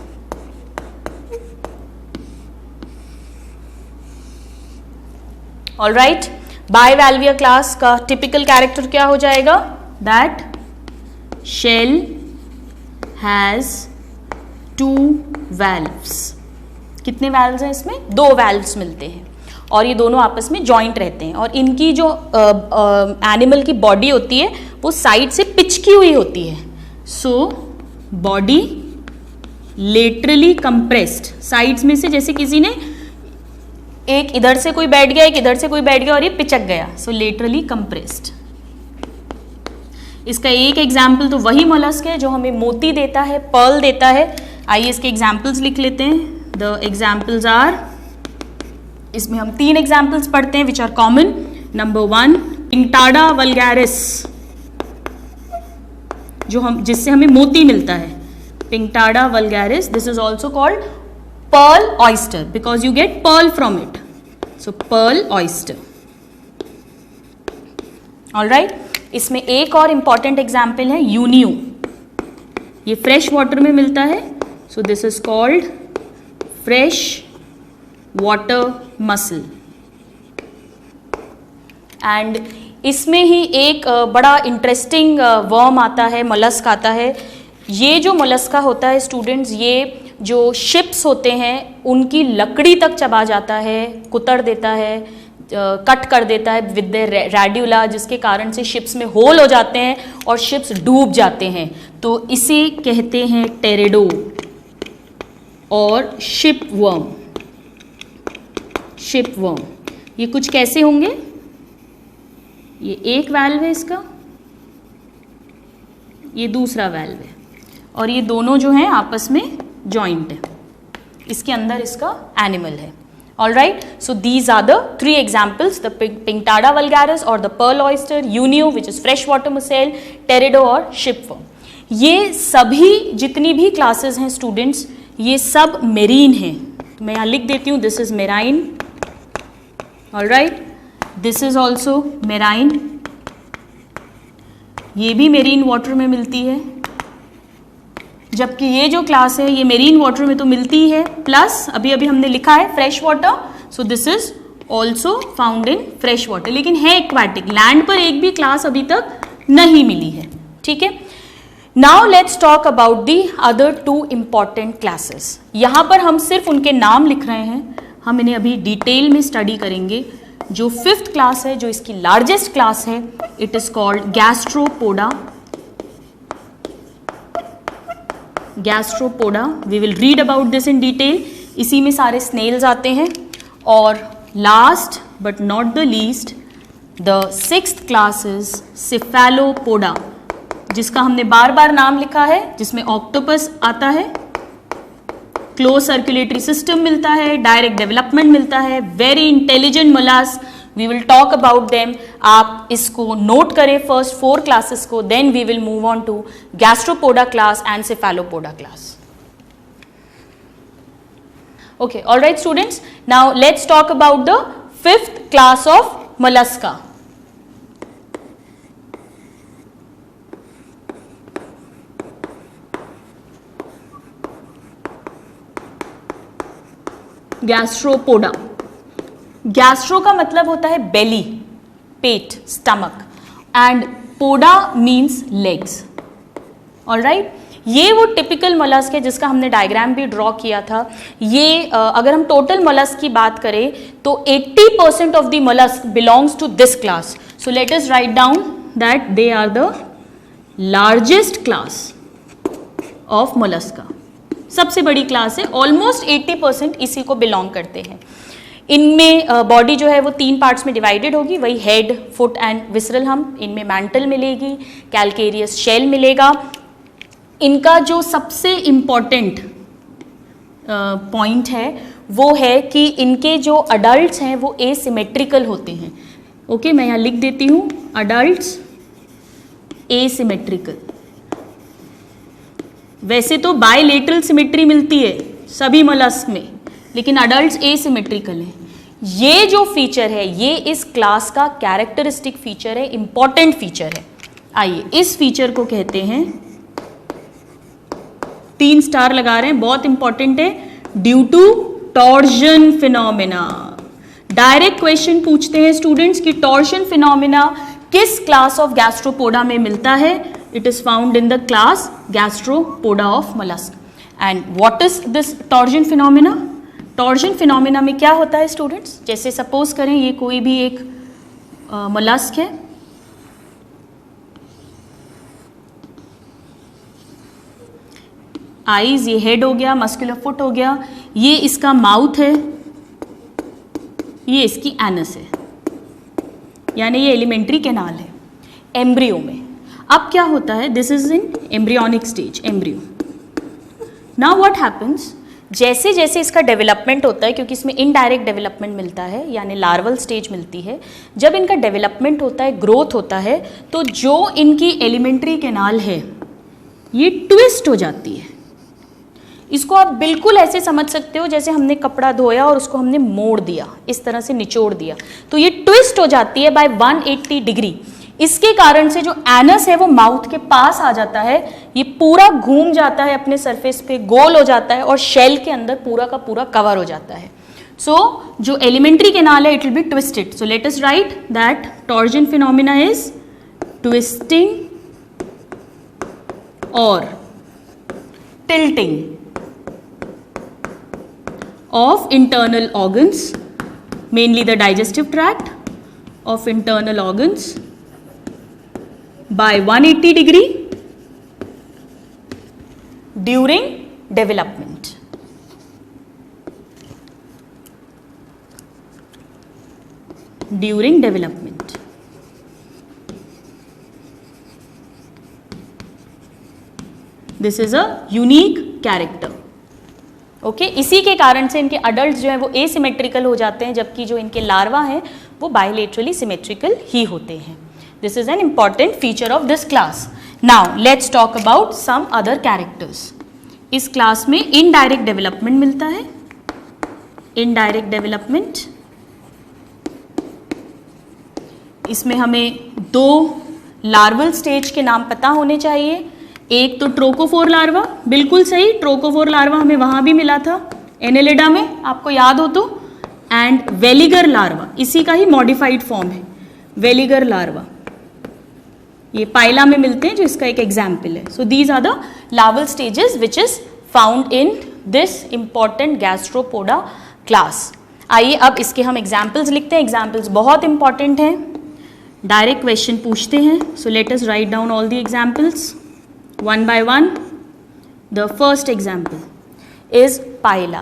Alright, Bivalvia class का टिपिकल कैरेक्टर क्या हो जाएगा? That shell has 2 valves. कितने वैल्व्स हैं इसमें? 2 वैल्व्स मिलते हैं और ये दोनों आपस में जॉइंट रहते हैं। और इनकी जो एनिमल की बॉडी होती है वो साइड से पिचकी हुई होती है। सो बॉडी लेटरली कंप्रेस्ड, साइड्स में से जैसे किसी ने एक इधर से कोई बैठ गया, एक इधर से कोई बैठ गया और ये पिचक गया, सो लेटरली कंप्रेस्ड। इसका एक एग्जाम्पल तो वही मोलस्क है जो हमें मोती देता है, पर्ल देता है। आइए इसके एग्जाम्पल्स लिख लेते हैं। द एग्जाम्पल्स आर, इसमें हम 3 एग्जाम्पल्स पढ़ते हैं which are common. Number 1, Pinctada vulgaris, जिससे हमें मोती मिलता है, Pinctada vulgaris. This is also called pearl oyster because you get pearl from it, so pearl oyster. all right, इसमें एक और important example है यूनियो। ये फ्रेश वाटर में मिलता है, so this is called fresh water mussel. and इसमें ही एक बड़ा इंटरेस्टिंग वर्म आता है, मोलस्क आता है। ये जो मोलस्का होता है स्टूडेंट्स, ये जो शिप्स होते हैं उनकी लकड़ी तक चबा जाता है, कुतर देता है, कट कर देता है विद द रेड्यूला, जिसके कारण से शिप्स में होल हो जाते हैं और शिप्स डूब जाते हैं। तो इसे कहते हैं टेरेडो और शिप वर्म। शिप वर्म ये कुछ कैसे होंगे? ये एक वैल्व है इसका, ये दूसरा वैल्व है और ये दोनों जो हैं आपस में जॉइंट है। इसके अंदर इसका एनिमल है। Alright, so these are the 3 examples, the Pinctada vulgaris और the pearl oyster, Unio which is fresh water mussel, Teredo और शिपवर्म। ये सभी जितनी भी क्लासेस हैं स्टूडेंट्स, ये सब मेरीन हैं। तो मैं यहाँ लिख देती हूँ, this is marine. Alright, this is also marine. ये भी मेरीन वाटर में मिलती है, जबकि ये जो क्लास है ये मेरीन वाटर में तो मिलती है, प्लस अभी अभी हमने लिखा है fresh water, so this is also found in fresh water, लेकिन है एक्वाटिक। लैंड पर एक भी क्लास अभी तक नहीं मिली है। ठीक है, now let's talk about the other 2 important classes. यहाँ पर हम सिर्फ उनके नाम लिख रहे हैं, हम इन्हें अभी डिटेल में स्टडी करेंगे। जो 5th क्लास है, जो इसकी लार्जेस्ट क्लास है, it is called gastropoda. Gastropoda, we will read about this in detail. इसी में सारे स्नेल्स आते हैं। और last but not the least, the 6th class is cephalopoda, जिसका हमने बार बार नाम लिखा है, जिसमें ऑक्टोपस आता है, क्लोज सर्कुलेटरी सिस्टम मिलता है, डायरेक्ट डेवलपमेंट मिलता है, very intelligent mollusc, we will talk about them. आप इसको नोट करें फर्स्ट 4 क्लासेस को, then we will move on to Gastropoda class and Cephalopoda class. Okay, all right students, now let's talk about the 5th class of mollusca. Gastropoda. Gastro का मतलब होता है belly, पेट, stomach, and poda means legs. All right, ये वो typical mollusc है जिसका हमने डायग्राम भी ड्रॉ किया था. ये अगर हम टोटल मोलस्क की बात करें तो 80% of the mollusc belongs to this class. So let us write down that they are the largest class of mollusca. सबसे बड़ी क्लास है, ऑलमोस्ट 80% इसी को बिलोंग करते हैं. इनमें बॉडी जो है वो 3 पार्ट्स में डिवाइडेड होगी, वही हेड, फुट एंड विसरल. हम इनमें मैंटल मिलेगी, कैलकेरियस शेल मिलेगा. इनका जो सबसे इम्पॉर्टेंट पॉइंट है वो है कि इनके जो अडल्ट्स हैं वो एसिमेट्रिकल होते हैं. ओके, मैं यहाँ लिख देती हूँ, अडल्ट्स एसिमेट्रिकल. वैसे तो बायलेटरल सिमेट्री मिलती है सभी मोलस्क में, लेकिन अडल्ट्स एसिमेट्रिकल हैं. ये जो फीचर है ये इस क्लास का कैरेक्टरिस्टिक फीचर है, इंपॉर्टेंट फीचर है. आइए, इस फीचर को कहते हैं, 3 स्टार लगा रहे हैं, बहुत इंपॉर्टेंट है, due to torsion phenomena. Direct question पूछते हैं स्टूडेंट्स कि टॉर्जन फिनोमिना किस क्लास ऑफ गैस्ट्रोपोडा में मिलता है. It is found in the class gastropoda of mollusc. And what is this torsion phenomena? Torsion phenomena में क्या होता है स्टूडेंट्स? जैसे सपोज करें ये कोई भी एक मोलस्क है, आईज, ये हेड हो गया, मस्कुलर फुट हो गया, ये इसका माउथ है, ये इसकी एनस है, यानी ये एलिमेंट्री कैनाल है एम्ब्रियो में. अब क्या होता है, this is in embryonic stage, embryo. Now what happens, जैसे जैसे इसका डेवलपमेंट होता है, क्योंकि इसमें इनडायरेक्ट डेवलपमेंट मिलता है यानी लार्वल स्टेज मिलती है, जब इनका डेवलपमेंट होता है, ग्रोथ होता है, तो जो इनकी एलिमेंट्री कैनाल है ये ट्विस्ट हो जाती है. इसको आप बिल्कुल ऐसे समझ सकते हो जैसे हमने कपड़ा धोया और उसको हमने मोड़ दिया, इस तरह से निचोड़ दिया, तो ये ट्विस्ट हो जाती है बाय 180 डिग्री. इसके कारण से जो एनस है वो माउथ के पास आ जाता है, ये पूरा घूम जाता है अपने सरफेस पे, गोल हो जाता है और शेल के अंदर पूरा का पूरा कवर हो जाता है. सो जो एलिमेंट्री कैनाल है it will be twisted. So let us write that torsion phenomena is twisting और tilting of internal organs, mainly the digestive tract of internal organs, by 180 degree during development. During development. This is a unique character. Okay, इसी के कारण से इनके adult जो हैं वो asymmetrical हो जाते हैं, जबकि जो इनके लार्वा हैं वो बायलेटरली सिमेट्रिकल ही होते हैं. This is an important feature of this class. Now let's talk about some other characters. इस क्लास में इनडायरेक्ट डेवलपमेंट मिलता है. इनडायरेक्ट डेवलपमेंट, इसमें हमें 2 लार्वल स्टेज के नाम पता होने चाहिए. एक तो ट्रोकोफोर लार्वा, बिल्कुल सही, ट्रोकोफोर लार्वा हमें वहाँ भी मिला था एनेलिडा में, आपको याद हो तो. एंड वेलिगर लार्वा, इसी का ही मॉडिफाइड फॉर्म है वेलिगर लार्वा, ये पाइला में मिलते हैं जो इसका एक एग्जाम्पल है. So these are the larval stages which is found in this important gastropoda class. आइए अब इसके हम एग्जाम्पल्स लिखते हैं. एग्जाम्पल्स बहुत इंपॉर्टेंट हैं, डायरेक्ट क्वेश्चन पूछते हैं. सो let us write down all the examples one by one. The first example is पाइला.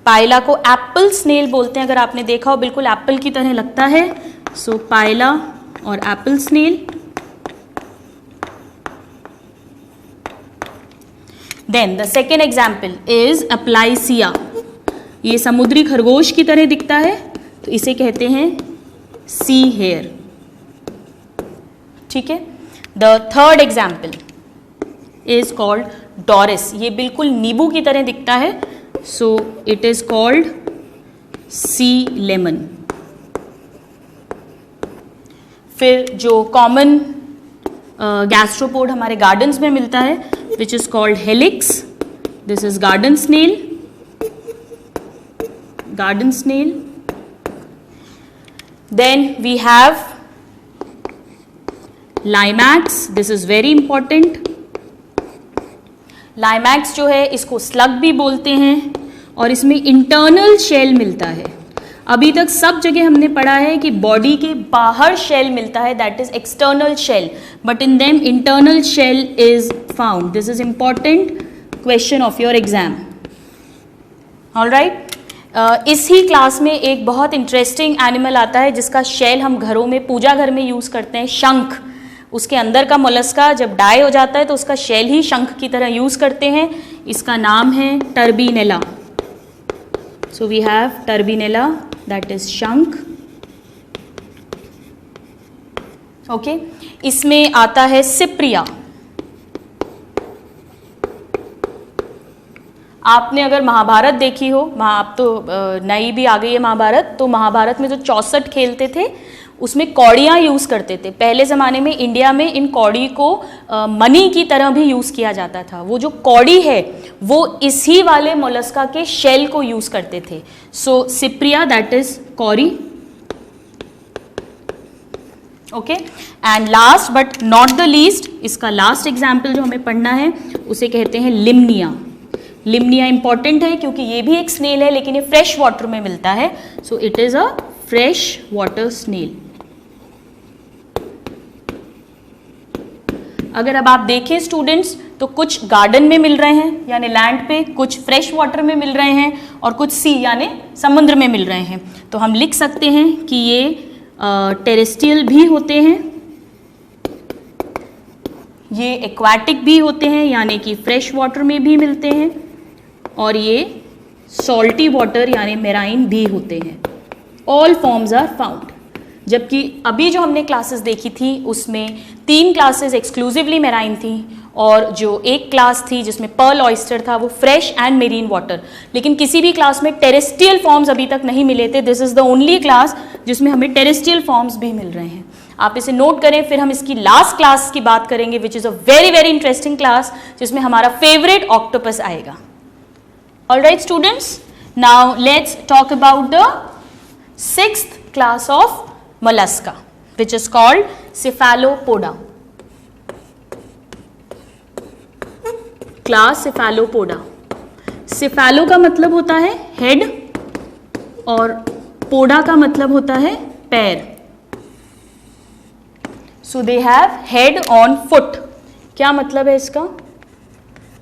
पाइला को एप्पल स्नेल बोलते हैं, अगर आपने देखा हो बिल्कुल एप्पल की तरह लगता है. सो पाइला और apple snail. Then the second example is Aplysia. ये समुद्री खरगोश की तरह दिखता है, तो इसे कहते हैं सी हेयर, ठीक है। The third example is called Doris, ये बिल्कुल नींबू की तरह दिखता है, so it is called sea lemon. फिर जो कॉमन गैस्ट्रोपोड हमारे गार्डन्स में मिलता है, which is called Helix, this is garden snail, garden snail. Then we have Limax, this is very important. Limax जो है इसको स्लग भी बोलते हैं और इसमें इंटरनल शेल मिलता है। अभी तक सब जगह हमने पढ़ा है कि बॉडी के बाहर शेल मिलता है, that is external shell, but in them internal shell is found. This is important question of your exam. Alright, इसी क्लास में एक बहुत इंटरेस्टिंग एनिमल आता है जिसका शेल हम घरों में, पूजा घर में यूज करते हैं, शंख। उसके अंदर का मोलस्का जब डाई हो जाता है तो उसका शेल ही शंख की तरह यूज करते हैं। इसका नाम है Turbinella. So we have Turbinella, that is शंख। ओके, इसमें आता है सिप्रिया। आपने अगर महाभारत देखी हो, अब तो नई भी आ गई है महाभारत, तो महाभारत में जो 64 खेलते थे उसमें कौड़ियाँ यूज़ करते थे। पहले ज़माने में इंडिया में इन कौड़ी को मनी की तरह भी यूज़ किया जाता था। वो जो कौड़ी है वो इसी वाले मोलस्का के शेल को यूज़ करते थे। सो सिप्रिया, दैट इज कौरी। Okay, and last but not the least, इसका लास्ट एग्जाम्पल जो हमें पढ़ना है उसे कहते हैं लिम्निया। लिम्निया इंपॉर्टेंट है क्योंकि ये भी एक स्नेल है, लेकिन ये फ्रेश वाटर में मिलता है। So it is a fresh water snail. अगर अब आप देखें स्टूडेंट्स, तो कुछ गार्डन में मिल रहे हैं यानी लैंड पे, कुछ फ्रेश वाटर में मिल रहे हैं और कुछ सी यानी समुद्र में मिल रहे हैं। तो हम लिख सकते हैं कि ये टेरेस्ट्रियल भी होते हैं, ये एक्वाटिक भी होते हैं यानी कि फ्रेश वाटर में भी मिलते हैं, और ये सॉल्टी वाटर यानी मेराइन भी होते हैं। All forms are found. जबकि अभी जो हमने क्लासेस देखी थी उसमें 3 क्लासेस एक्सक्लूसिवली मेराइन थी, और जो एक क्लास थी जिसमें पर्ल ऑयस्टर था वो फ्रेश एंड मेरीन वाटर। लेकिन किसी भी क्लास में टेरेस्ट्रियल फॉर्म्स अभी तक नहीं मिले थे। This is the only class जिसमें हमें टेरेस्ट्रियल फॉर्म्स भी मिल रहे हैं। आप इसे नोट करें, फिर हम इसकी लास्ट क्लास की बात करेंगे which is a very very interesting class, जिसमें हमारा फेवरेट ऑक्टोपस आएगा। Alright students, now let's talk about the 6th class of mollusca, which is called cephalopoda. Class cephalopoda. Cephalo का मतलब होता है हेड और पोडा का मतलब होता है पैर। So they have head on foot. क्या मतलब है इसका?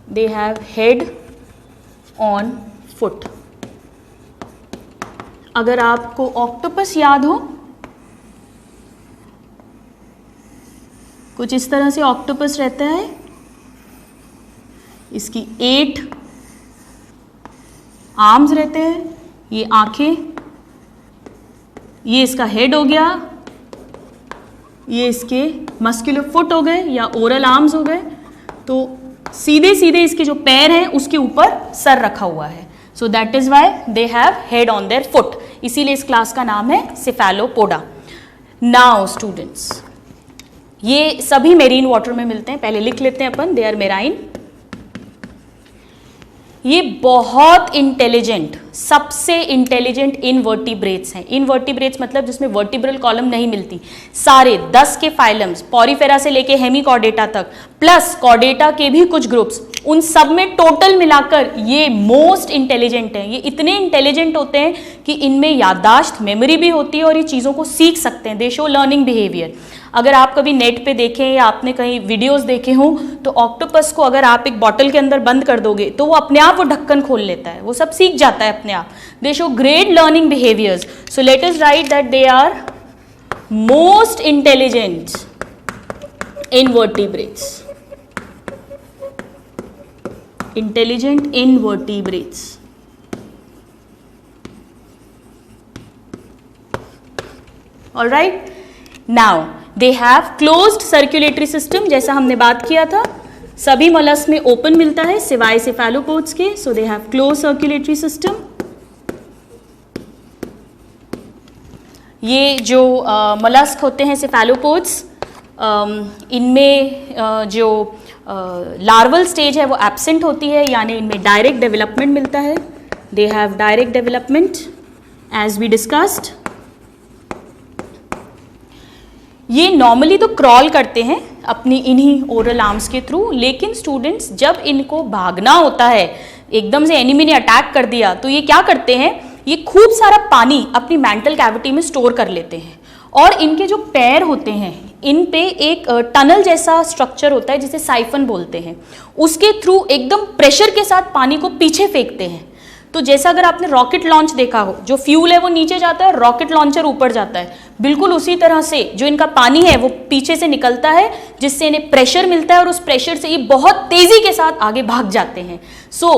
They have head on foot. अगर आपको ऑक्टोपस याद हो, कुछ इस तरह से ऑक्टोपस रहता है, इसकी 8 आर्म्स रहते हैं, ये आंखें, ये इसका हेड हो गया, ये इसके मस्कुलर फुट हो गए या ओरल आर्म्स हो गए। तो सीधे सीधे इसके जो पैर हैं उसके ऊपर सर रखा हुआ है। So that is why they have head on their foot, इसीलिए इस क्लास का नाम है सिफेलोपोडा। नाउ स्टूडेंट्स, ये सभी मेरीन वाटर में मिलते हैं, पहले लिख लेते हैं अपन, दे आर मेराइन। ये बहुत इंटेलिजेंट, सबसे इंटेलिजेंट इनवर्टिब्रेट्स हैं। इनवर्टिब्रेट्स मतलब जिसमें वर्टिब्रल कॉलम नहीं मिलती। सारे 10 के फाइलम्स, पॉरीफेरा से लेके हेमिकॉर्डेटा तक, प्लस कॉर्डेटा के भी कुछ ग्रुप्स, उन सब में टोटल मिलाकर ये मोस्ट इंटेलिजेंट हैं। ये इतने इंटेलिजेंट होते हैं कि इनमें याददाश्त, मेमोरी भी होती है और ये चीज़ों को सीख सकते हैं। दे शो लर्निंग बिहेवियर। अगर आप कभी नेट पे देखें या आपने कहीं वीडियोस देखे हों, तो ऑक्टोपस को अगर आप एक बॉटल के अंदर बंद कर दोगे तो वो अपने आप वो ढक्कन खोल लेता है, वो सब सीख जाता है अपने आप। They show great learning behaviours. So let us write that they are most intelligent invertebrates. Intelligent invertebrates. Alright, now they have closed circulatory system, जैसा हमने बात किया था सभी मोलस्क में ओपन मिलता है सिवाय सेफेलोपोड्स के, so they have close circulatory system. ये जो मोलस्क होते हैं सेफेलोपोड्स, इनमें जो लार्वल स्टेज है वो एब्सेंट होती है, यानी इनमें डायरेक्ट डेवलपमेंट मिलता है। They have direct development as we discussed. ये नॉर्मली तो क्रॉल करते हैं अपनी इन्हीं ओरल आर्म्स के थ्रू, लेकिन स्टूडेंट्स जब इनको भागना होता है, एकदम से एनिमी ने अटैक कर दिया, तो ये क्या करते हैं, ये खूब सारा पानी अपनी मेंटल कैविटी में स्टोर कर लेते हैं, और इनके जो पैर होते हैं इन पे एक टनल जैसा स्ट्रक्चर होता है जिसे साइफन बोलते हैं, उसके थ्रू एकदम प्रेशर के साथ पानी को पीछे फेंकते हैं। तो जैसा अगर आपने रॉकेट लॉन्च देखा हो, जो फ्यूल है वो नीचे जाता है, रॉकेट लॉन्चर ऊपर जाता है, बिल्कुल उसी तरह से जो इनका पानी है वो पीछे से निकलता है, जिससे इन्हें प्रेशर मिलता है और उस प्रेशर से ये बहुत तेजी के साथ आगे भाग जाते हैं। So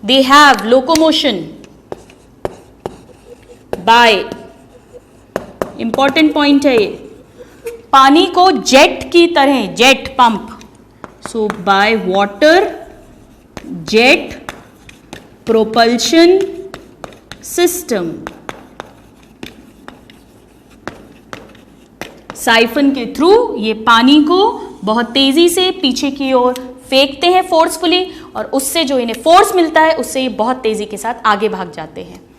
they have locomotion by, important point है ये, पानी को जेट की तरह, jet pump, so by water jet propulsion system, siphon के थ्रू ये पानी को बहुत तेजी से पीछे की ओर फेंकते हैं फोर्सफुली, और उससे जो इन्हें फोर्स मिलता है उससे ये बहुत तेजी के साथ आगे भाग जाते हैं।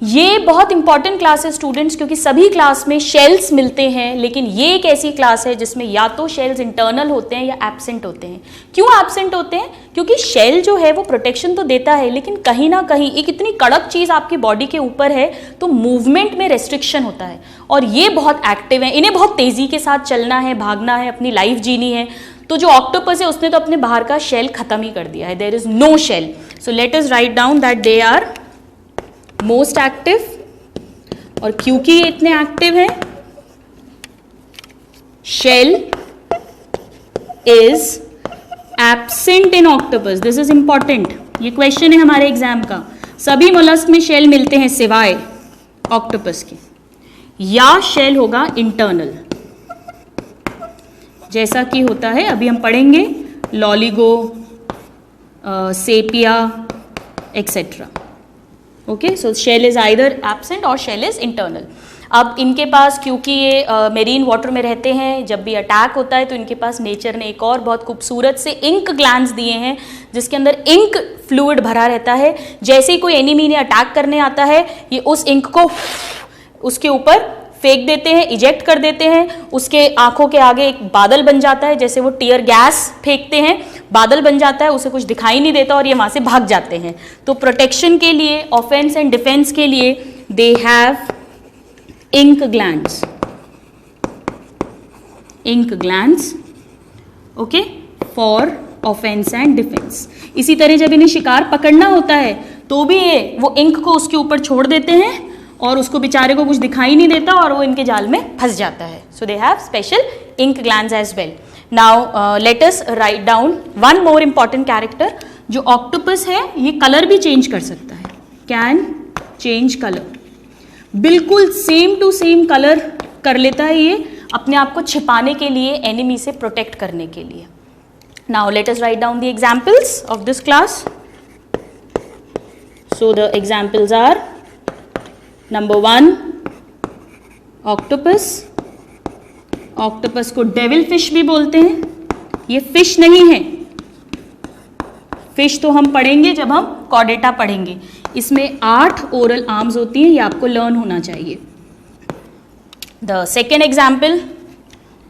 ये बहुत इंपॉर्टेंट क्लास है स्टूडेंट्स, क्योंकि सभी क्लास में शेल्स मिलते हैं, लेकिन ये एक ऐसी क्लास है जिसमें या तो शेल्स इंटरनल होते हैं या एब्सेंट होते हैं। क्यों एब्सेंट होते हैं? क्योंकि शेल जो है वो प्रोटेक्शन तो देता है, लेकिन कहीं ना कहीं एक इतनी कड़क चीज़ आपकी बॉडी के ऊपर है तो मूवमेंट में रेस्ट्रिक्शन होता है, और ये बहुत एक्टिव है, इन्हें बहुत तेज़ी के साथ चलना है, भागना है, अपनी लाइफ जीनी है। तो जो ऑक्टोपस है उसने तो अपने बाहर का शेल खत्म ही कर दिया है, there is no shell. So let us write down that they are most active, और क्योंकि ये इतने एक्टिव हैं, shell is absent in octopus. This is important, ये क्वेश्चन है हमारे एग्जाम का। सभी मोलस्क में शेल मिलते हैं सिवाय ऑक्टोपस के, या शेल होगा इंटरनल, जैसा कि होता है अभी हम पढ़ेंगे Loligo, Sepia etcetera. Okay, so shell is either absent और शेल इज इंटरनल। अब इनके पास, क्योंकि ये मेरीन वाटर में रहते हैं, जब भी अटैक होता है तो इनके पास नेचर ने एक और बहुत खूबसूरत से इंक ग्लैंड्स दिए हैं, जिसके अंदर इंक फ्लूइड भरा रहता है। जैसे ही कोई एनिमी ने अटैक करने आता है, ये उस इंक को उसके ऊपर फेंक देते हैं, इजेक्ट कर देते हैं। उसके आंखों के आगे एक बादल बन जाता है, जैसे वो टीयर गैस फेंकते हैं, बादल बन जाता है, उसे कुछ दिखाई नहीं देता और ये वहां से भाग जाते हैं। तो प्रोटेक्शन के लिए, ऑफेंस एंड डिफेंस के लिए they have ink glands, ink glands, okay, for offence and defence. इसी तरह जब इन्हें शिकार पकड़ना होता है तो भी ये वो इंक को उसके ऊपर छोड़ देते हैं और उसको बेचारे को कुछ दिखाई नहीं देता और वो इनके जाल में फंस जाता है। So they have special ink glands as well. Now let us write down one more important character. जो ऑक्टोपस है ये कलर भी चेंज कर सकता है, कैन चेंज कलर, बिल्कुल सेम टू सेम कलर कर लेता है ये, अपने आप को छिपाने के लिए, एनिमी से प्रोटेक्ट करने के लिए। Now let us write down the examples of this class. So the examples are number 1 octopus. Octopus को डेविल फिश भी बोलते हैं। ये फिश नहीं है, फिश तो हम पढ़ेंगे जब हम कॉर्डेटा पढ़ेंगे। इसमें 8 ओरल आर्म्स होती हैं, ये आपको लर्न होना चाहिए। The second example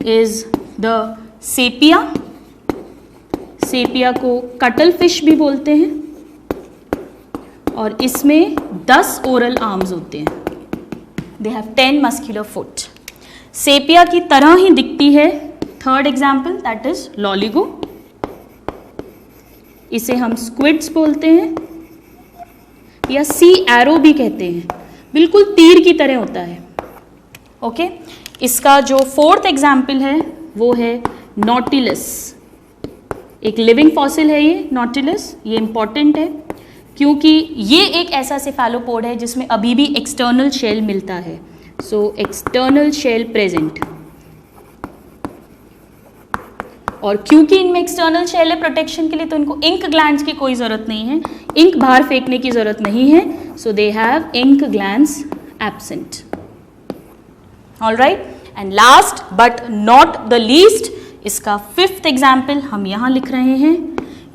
is the sepia. Sepia को कटल फिश भी बोलते हैं और इसमें 10 ओरल आर्म्स होते हैं। They have 10 muscular foot. Sepia की तरह ही दिखती है थर्ड एग्जाम्पल, दैट इज लॉलिगो। इसे हम स्क्विड्स बोलते हैं या सी एरो भी कहते हैं, बिल्कुल तीर की तरह होता है। ओके, इसका जो फोर्थ एग्जाम्पल है वो है नॉटिलस। एक लिविंग फॉसिल है ये नॉटिलस। ये इंपॉर्टेंट है क्योंकि ये एक ऐसा सेफेलोपोड है जिसमें अभी भी एक्सटर्नल शेल मिलता है। सो एक्सटर्नल शेल प्रेजेंट, और क्योंकि इनमें एक्सटर्नल शेल है प्रोटेक्शन के लिए, तो इनको इंक ग्लैंड्स की कोई ज़रूरत नहीं है, इंक बाहर फेंकने की ज़रूरत नहीं है. So they have ink glands absent. All right, and last but not the least, इसका फिफ्थ एग्जाम्पल हम यहाँ लिख रहे हैं.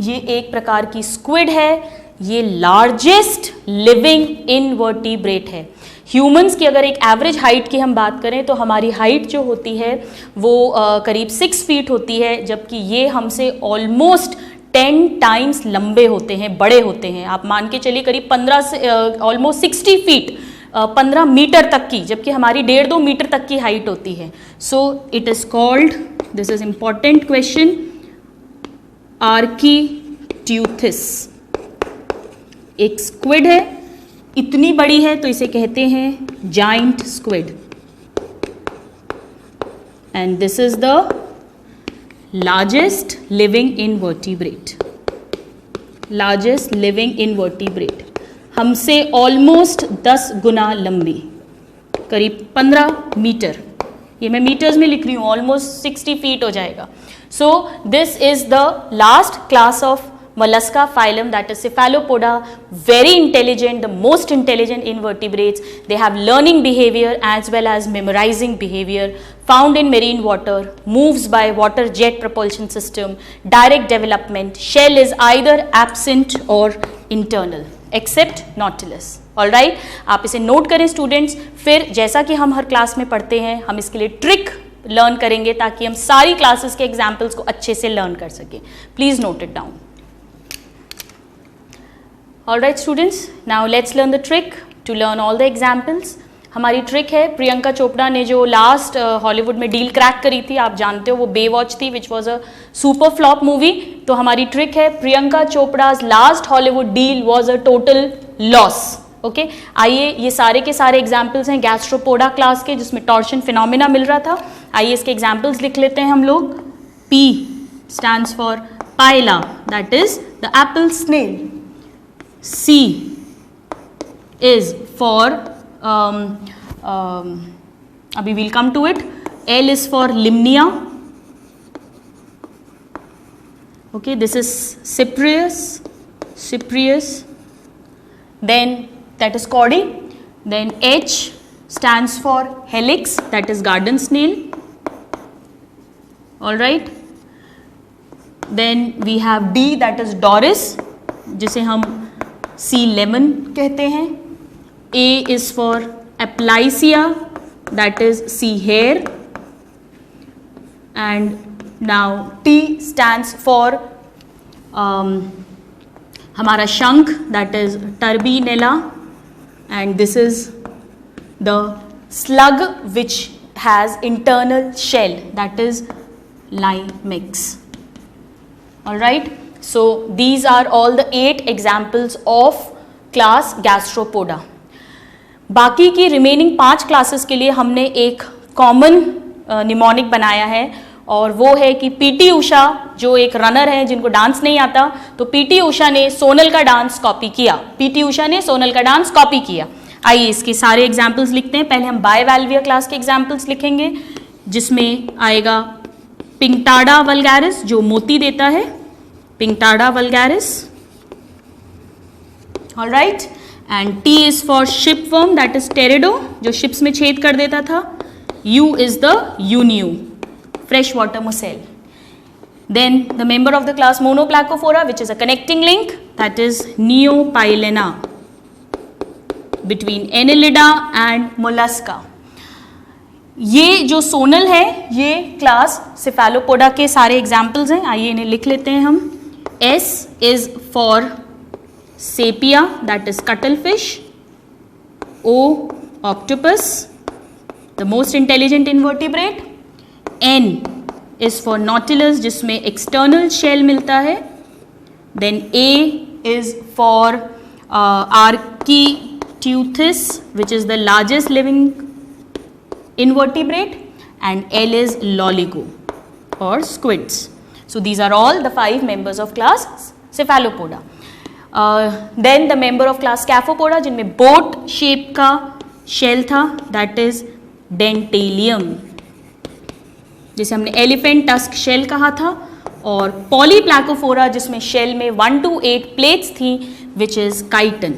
ये एक प्रकार की स्क्विड है. ये लार्जेस्ट लिविंग इनवर्टिब्रेट है. ह्यूमंस की अगर एक एवरेज हाइट की हम बात करें तो हमारी हाइट जो होती है वो करीब 6 फीट होती है, जबकि ये हमसे ऑलमोस्ट 10 टाइम्स लंबे होते हैं, बड़े होते हैं. आप मान के चलिए करीब 15 से ऑलमोस्ट 60 फीट, 15 मीटर तक की, जबकि हमारी 1.5-2 मीटर तक की हाइट होती है. So it is called, this is important question, Architeuthis. एक स्क्विड है, इतनी बड़ी है तो इसे कहते हैं giant squid. And this is the largest living invertebrate. Largest living invertebrate, हमसे ऑलमोस्ट 10 गुना लंबी, करीब 15 मीटर. ये मैं मीटर्स में लिख रही हूँ, ऑलमोस्ट 60 फीट हो जाएगा. सो this is the last class of mollusca phylum, that is cephalopoda. Very intelligent, the most intelligent invertebrates. They have learning behavior as well as memorizing behavior, found in marine water, moves by water jet propulsion system, direct development. Shell is either absent or internal except nautilus. All right, आप इसे note करें students. फिर जैसा कि हम हर class में पढ़ते हैं, हम इसके लिए ट्रिक लर्न करेंगे ताकि हम सारी क्लासेस के एग्जाम्पल्स को अच्छे से लर्न कर सकें. Please note it down. Alright students, now let's learn the trick to learn all the examples. हमारी ट्रिक है, प्रियंका चोपड़ा ने जो लास्ट हॉलीवुड में डील क्रैक करी थी, आप जानते हो वो बेवॉच थी, which was a super flop movie. तो हमारी ट्रिक है, Priyanka Chopra's last Hollywood deal was a total loss. Okay, आइए ये सारे के सारे एग्जाम्पल्स हैं गैस्ट्रोपोडा क्लास के, जिसमें टॉर्शन फिनोमिना मिल रहा था. आइए इसके एग्जाम्पल्स लिख लेते हैं हम लोग. P stands for Pila, that is the apple snail. C is for abhi we'll come to it. L is for Limnia. Okay, this is Cyprius. Then that is Cody. Then H stands for Helix, that is garden snail. All right. Then we have D, that is Doris, जिसे हम C lemon कहते हैं. A is for Aplysia, that is C hair. And now T stands for हमारा शंख, that is Turbinella. And this is the slug which has internal shell, that is Limix. All right. So these are all the 8 examples of class Gastropoda. बाकी की remaining 5 classes के लिए हमने एक common mnemonic बनाया है, और वो है कि पीटी उषा जो एक रनर है जिनको डांस नहीं आता, तो पीटी उषा ने सोनल का डांस कॉपी किया. पीटी उषा ने सोनल का डांस कॉपी किया. आइए इसके सारे एग्जाम्पल्स लिखते हैं. पहले हम बायवाल्विया क्लास के एग्जाम्पल्स लिखेंगे, जिसमें आएगा पिंकटाडा वल्गैरिस जो मोती देता है, Pinctada vulgaris. All right, and T is for shipworm, that is Teredo, जो ships में छेद कर देता था. U is the Unu, freshwater mussel. Then the member of the class Monoplacophora, which is a connecting link, that is Neopilena between Annelida and Mollusca. ये जो सोनल है ये क्लास सिफेलोपोडा के सारे एग्जाम्पल्स हैं. आइए इन्हें लिख लेते हैं हम. S is for Sepia, that is cuttlefish. O, octopus, the most intelligent invertebrate. N is for Nautilus, जिसमें external shell मिलता है. Then A is for Architeuthis, which is the largest living invertebrate. And L is Loligo or squids. So these are all the 5 members of class Cephalopoda. Then the member of class Scaphopoda, जिनमें boat shape का shell था, that is Dentalium, जिसे हमने elephant tusk shell कहा था, और पॉलीप्लैकोफोरा जिसमें shell में 1 to 8 प्लेट्स थी, which is chiton.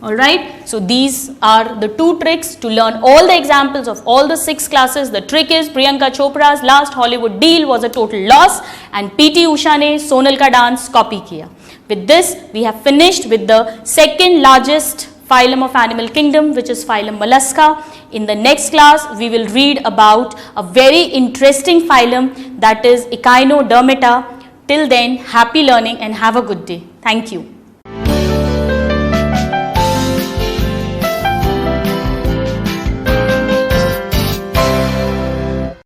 Alright, so these are the 2 tricks to learn all the examples of all the 6 classes. The trick is Priyanka Chopra's last Hollywood deal was a total loss and PT Usha ne Sonal ka dance copy kiya. With this, we have finished with the second largest phylum of animal kingdom, which is phylum Mollusca. In the next class, we will read about a very interesting phylum, that is Echinodermata. Till then, happy learning and have a good day. Thank you.